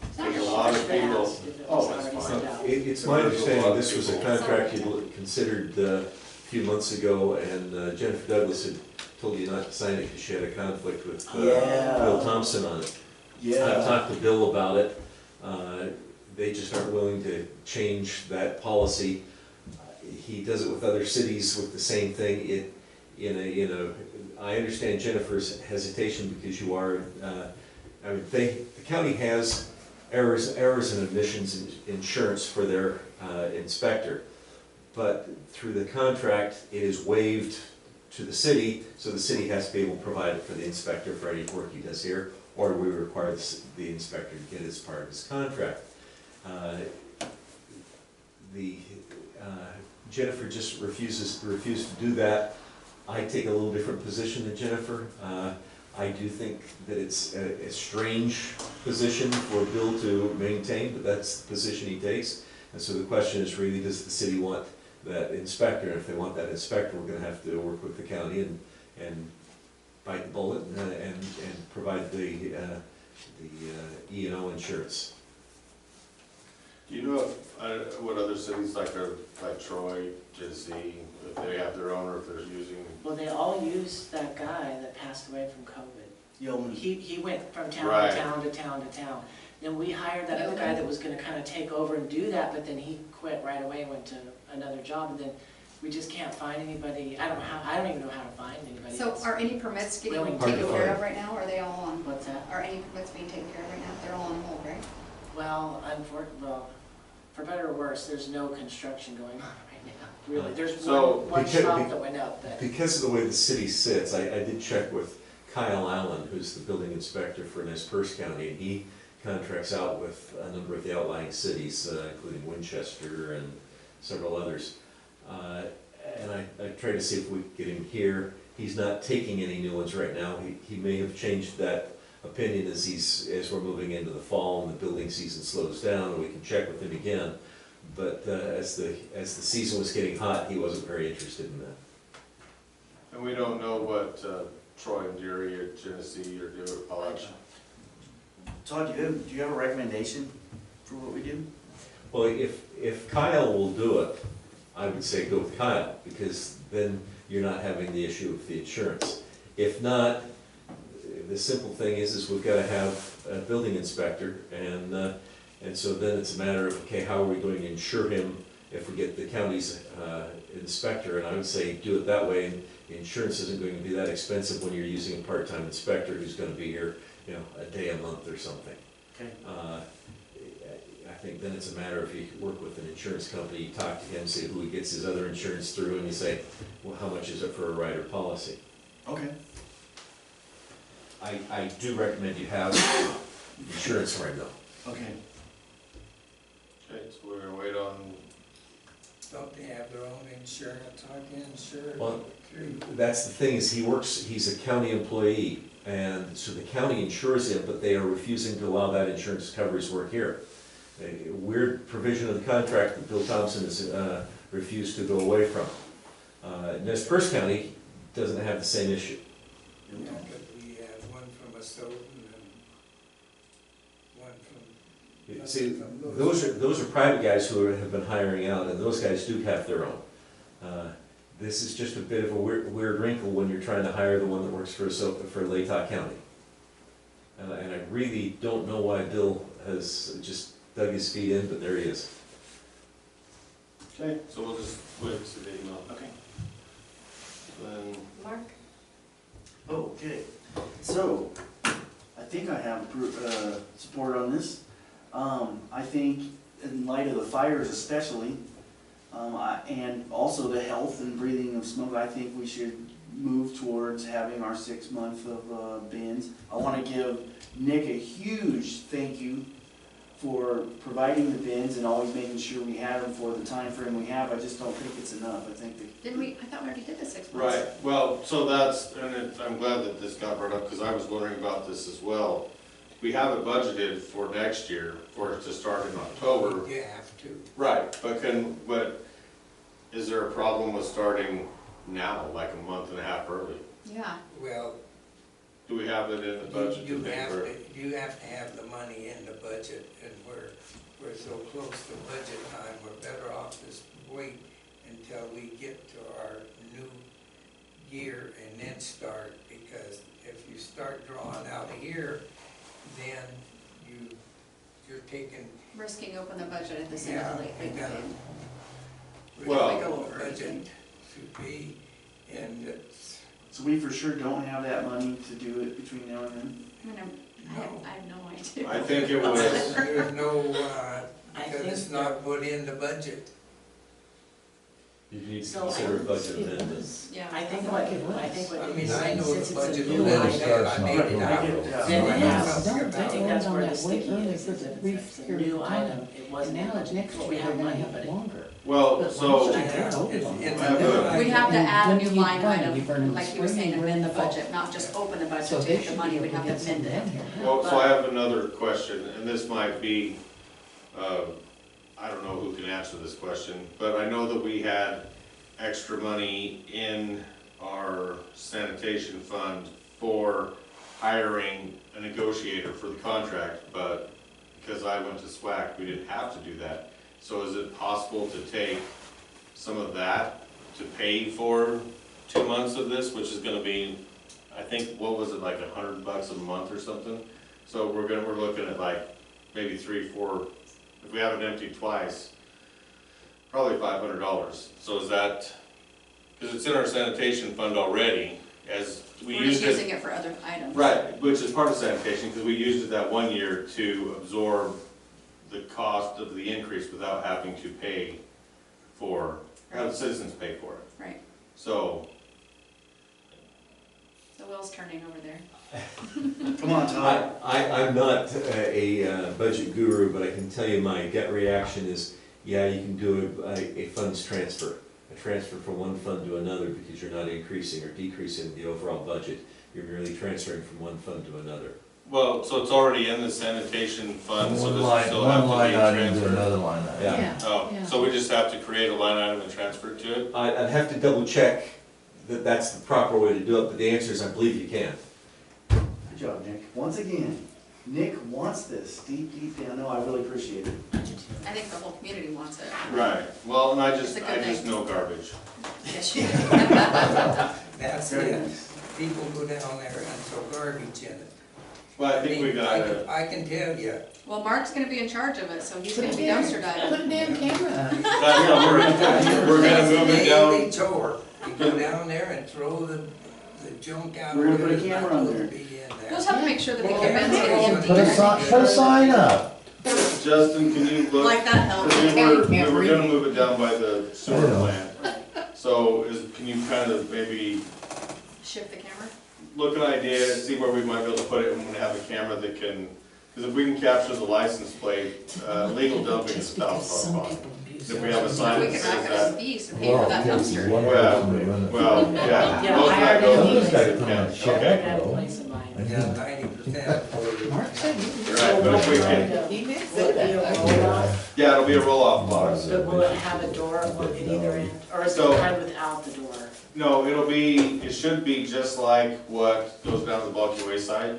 it's taking a lot of people. Oh, it's fine. It's my understanding this was a contract you considered a few months ago, and Jennifer Douglas had told you not to sign it because she had a conflict with Bill Thompson on it. I've talked to Bill about it. They just aren't willing to change that policy. He does it with other cities with the same thing. I understand Jennifer's hesitation because you are, the county has errors and omissions insurance for their inspector. But through the contract, it is waived to the city, so the city has to be able to provide it for the inspector for any work he does here, or we require the inspector to get it as part of his contract. Jennifer just refused to do that. I take a little different position than Jennifer. I do think that it's a strange position for Bill to maintain, but that's the position he takes. And so the question is really, does the city want that inspector? And if they want that inspector, we're gonna have to work with the county and bite the bullet and provide the E&O insurance. Do you know what other cities like Troy, Genesee, if they have their own or if they're using? Well, they all use that guy that passed away from COVID. He went from town Right. to town to town to town. Then we hired that other guy that was gonna kinda take over and do that, but then he quit right away and went to another job, and then we just can't find anybody. I don't even know how to find anybody. So are any permits getting willing taken to care of right now, or are they all on? What's that? Are any permits being taken care of right now? They're all on hold, right? Well, for better or worse, there's no construction going on right now. Really, there's one shop that went up. Because of the way the city sits, I did check with Kyle Allen, who's the building inspector for Nez Perce County, and he contracts out with a number of the outlying cities, including Winchester and several others. And I tried to see if we could get him here. He's not taking any new ones right now. He may have changed that opinion as we're moving into the fall and the building season slows down, and we can check with him again. But as the season was getting hot, he wasn't very interested in that. And we don't know what Troy and Deary or Genesee or College. Todd, do you have a recommendation for what we do? Well, if Kyle will do it, I would say go with Kyle, because then you're not having the issue of the insurance. If not, the simple thing is we've got to have a building inspector, and so then it's a matter of, okay, how are we going to insure him if we get the county's inspector? And I would say do it that way, and the insurance isn't going to be that expensive when you're using a part-time inspector who's going to be here, a day a month or something. Okay. I think then it's a matter of you work with an insurance company, you talk to him, see who he gets his other insurance through, and you say, well, how much is it for a rider policy? Okay. I do recommend you have insurance right now. Okay. Okay, so we're gonna wait on. Don't they have their own insurance? Aren't they insured? Well, that's the thing, is he's a county employee, and so the county insures him, but they are refusing to allow that insurance to cover his work here. A weird provision of the contract that Bill Thompson has refused to go away from. Nez Perce County doesn't have the same issue. Yeah, but we have one from Astotin and one from. See, those are private guys who have been hiring out, and those guys do have their own. This is just a bit of a weird wrinkle when you're trying to hire the one that works for Latah County. And I really don't know why Bill has just dug his feet in, but there he is. Okay, so we'll just wait to see the email. Okay. Then, Mark? Okay, so, I think I have support on this. I think in light of the fires especially, and also the health and breathing of smoke, I think we should move towards having our 6 month of bins. I want to give Nick a huge thank you for providing the bins and always making sure we had them for the time frame we have. I just don't think it's enough. I think that. Didn't we, I thought we already did the 6 months. right, well, so I'm glad that this got brought up, because I was wondering about this as well. We have it budgeted for next year, for it to start in October. You have to. Right, but is there a problem with starting now, like a month and a half early? Yeah. Well, Do we have it in the budget to You pay have for to, it? you have to have the money in the budget, and we're so close to budget time, we're better off just wait until we get to our new year and then start, because if you start drawing out of here, then you're taking, Risking open the budget at the end of the late you pay gotta, period. Well- We go over budget anything. should be, and it's, So we for sure don't have that money to do it between now and then? I mean, I have no idea. I think it was, there's no, I because think it's not put in the budget. You need to So consider a I- budget amendment. Yeah. I think what I you're mean, I saying, know since the it's a budget new amendment, item, starts I made it not out. till- So Then I it know has, something don't about I it. think that's where the Wait sticky only is, for is the it's brief a period new of time. item, it And wasn't, now it's next what year, we they're have gonna money, have but it it, longer. well, But so, once you I get have- over it's- it, it's I have a new a- We'd item. have to add a When new do you line burn? You item, burn in the like you were spring, saying, you burn amend in the the fall. budget, not just open the budget So to they get the should money, be we'd able have to to get something amend in it. here. well, so I have another question, and this might be, I don't know who can answer this question, but I know that we had extra money in our sanitation fund for hiring a negotiator for the contract, but because I went to SWAC, we didn't have to do that. So is it possible to take some of that to pay for 2 months of this, which is gonna be, I think, what was it, like $100 a month or something? So we're looking at like maybe 3, 4, if we have it emptied twice, probably $500. So is that, because it's in our sanitation fund already, as we We're just used it. using it for other items. Right, which is part of sanitation, because we used it that 1 year to absorb the cost of the increase without having to pay for, have the citizens pay for it. Right, So, the wheel's turning over there. Come on, Todd. I'm not a budget guru, but I can tell you my gut reaction is, yeah, you can do a funds transfer. A transfer from one fund to another because you're not increasing or decreasing the overall budget. You're merely transferring from one fund to another. well, so it's already in the sanitation fund, so One does it line, still have one line to be item to transferred? another line item. Yeah. Oh, Yeah. so we just have to create a line item and transfer it to it? I'd have to double check that that's the proper way to do it, but the answer is I believe you can. Good job, Nick. Once again, Nick wants this deep, deep down. No, I really appreciate it. I think the whole community wants it. Right, well, and I It's a good thing. know garbage. Yes, you do. That's Very it. nice. People go down there and throw garbage in it. Well, I think we mean, got it. I can tell you, Well, Mark's gonna be in charge of it, so he's gonna be Yeah. dumpster diving. Put a damn camera up. We're gonna move it daily down. chore. You go down there and throw the junk out. We're gonna put a there, camera not on supposed there. to be in there. We'll just have to make sure that the Well, events get yeah. empty. Put a sign up. Justin, can you look? Like that helps. We were gonna move it down by the sewer plant. So can you kind of maybe Shift the camera. look an idea, see where we might be able to put it and have a camera that can, because if we can capture the license plate, legal dumping is Just because some $1,000 fine. people abuse If we it. have a sign We that can says rack it as that. fees to pay for that dumpster. One Well, person to run it. well, yeah. Yeah, most I of that already goes knew to that. the county. Yeah. I Okay. have a place in mind. Yeah, 90%. Mark said he Right, but if we can, He did Will say it be a that. roll-off, yeah, it'll be a roll-off box. but will it have a door at either end, or is it So- kind of without the door? No, it should be just like what goes down the bulky waste side.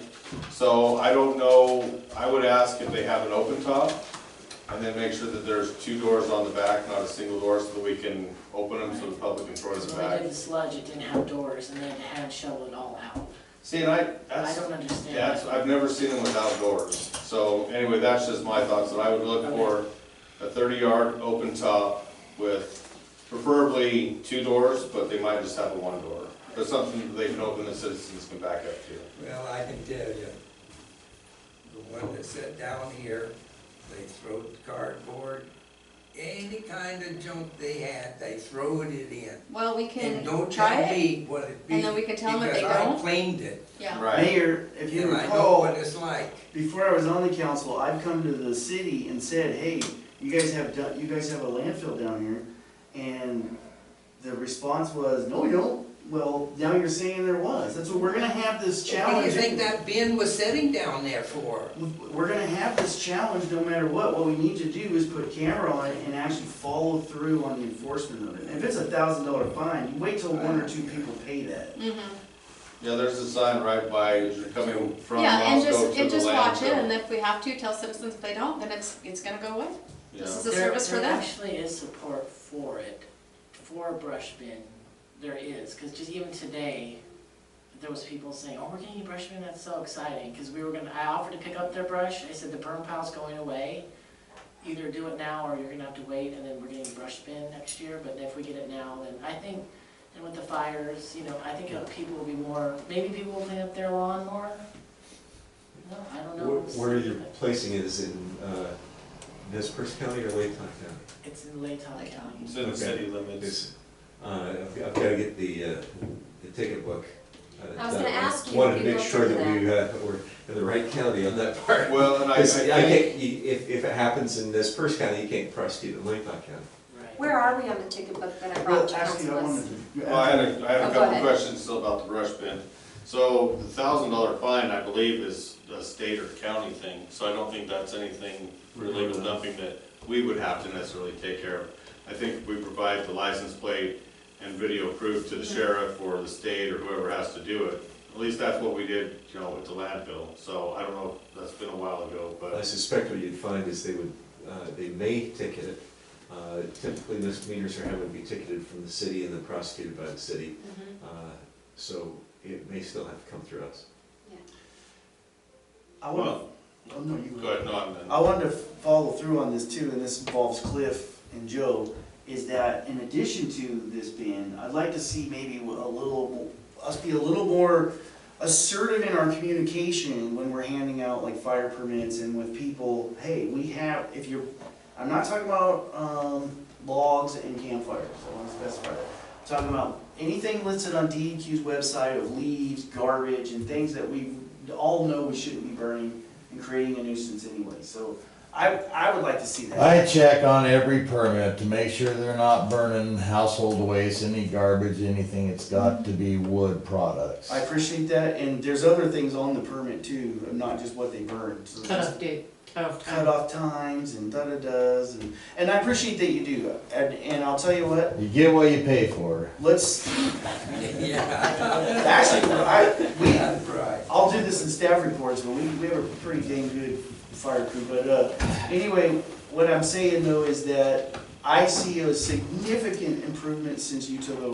So I don't know, I would ask if they have an open top, and then make sure that there's 2 doors on the back, not a single door, so that we can open them so the public can throw it in the So when back. they did the sludge, it didn't have doors, and they had to hand shovel it all out. See, and I that's, don't understand. that's, I've never seen them without doors. So anyway, that's just my thoughts, that I would look for a 30-yard open top with preferably 2 doors, but they might just have a 1 door. But something that they can open that citizens can back up to. Well, I can tell you, the one that sat down here, they throwed cardboard, any kind of junk they had, they throwed it in. Well, we And can don't try tell it, me what it be. and then we can tell them if they Because I don't. cleaned it, Yeah. Right. Mayor, if you and I know recall, what it's like. before I was on the council, I'd come to the city and said, hey, you guys have a landfill down here. And the response was, no, we don't. Well, now you're saying there was. That's what, we're gonna have this What do you challenge. think that bin was sitting down there for? We're gonna have this challenge no matter what. What we need to do is put a camera on it and actually follow through on the enforcement of it. If it's $1,000 fine, you wait till 1 or 2 people pay that. Mm-hmm. Yeah, there's a sign right by, as you're coming from Yeah, and Moscow to the just watch it, landfill. and if we have to, tell citizens if they don't, then it's gonna go away. This Yeah. is a service for There them. actually is support for it, for a brush bin, there is, because just even today, there was people saying, oh, we're getting a brush bin, that's so exciting, because I offered to pick up their brush, I said the burn pile's going away, either do it now or you're gonna have to wait, and then we're getting a brush bin next year, but if we get it now, then I think, and with the fires, I think people will be more, maybe people will clean up their lawn more. No, I don't know. Where you're placing it is in, Nez County or Lake County? It's in Layton Layton. County. It's in the city limits. I've gotta get the ticket book. I was gonna ask you Wanted if to you make looked sure into that we're in the right county on that part. Well, and I 'Cause I think, can't, if it happens in Nez County, you can't prosecute in Lake County. Right. Where are we on the ticket book that I Well, brought to actually, I council? wanted to. well, I had a Oh, go couple ahead. questions still about the brush bin. So the $1,000 fine, I believe, is a state or county thing, so I don't think that's anything for illegal dumping that we would have to necessarily take care of. I think we provide the license plate and video proof to the sheriff or the state or whoever has to do it. At least that's what we did, with the landfill, so I don't know, that's been a while ago, I but, suspect what you'd find is they may ticket it. Typically, misdemeanors are having to be ticketed from the city and then prosecuted by the city. So it may still have to come through us. I wanna, well, oh, no, you go ahead, no, I'm done. I wanted to follow through on this too, and this involves Cliff and Joe, is that in addition to this bin, I'd like to see maybe us be a little more assertive in our communication when we're handing out like fire permits and with people, hey, I'm not talking about, logs and campfires, I want to specify that. I'm talking about anything listed on DEQ's website of leaves, garbage, and things that we all know we shouldn't be burning and creating a nuisance anyway, so I would like to see that. I check on every permit to make sure they're not burning household waste, any garbage, anything. It's got to be wood products. I appreciate that, and there's other things on the permit too, not just what they burn. So Cut-off date, cut-off time. cut-off times and da-da-das, and I appreciate that you do, and I'll tell you what, You get what you pay for. let's, actually, I'll do this in staff reports, but we have a pretty dang good fire crew, but, anyway, what I'm saying though is that I see a significant improvement since you took over.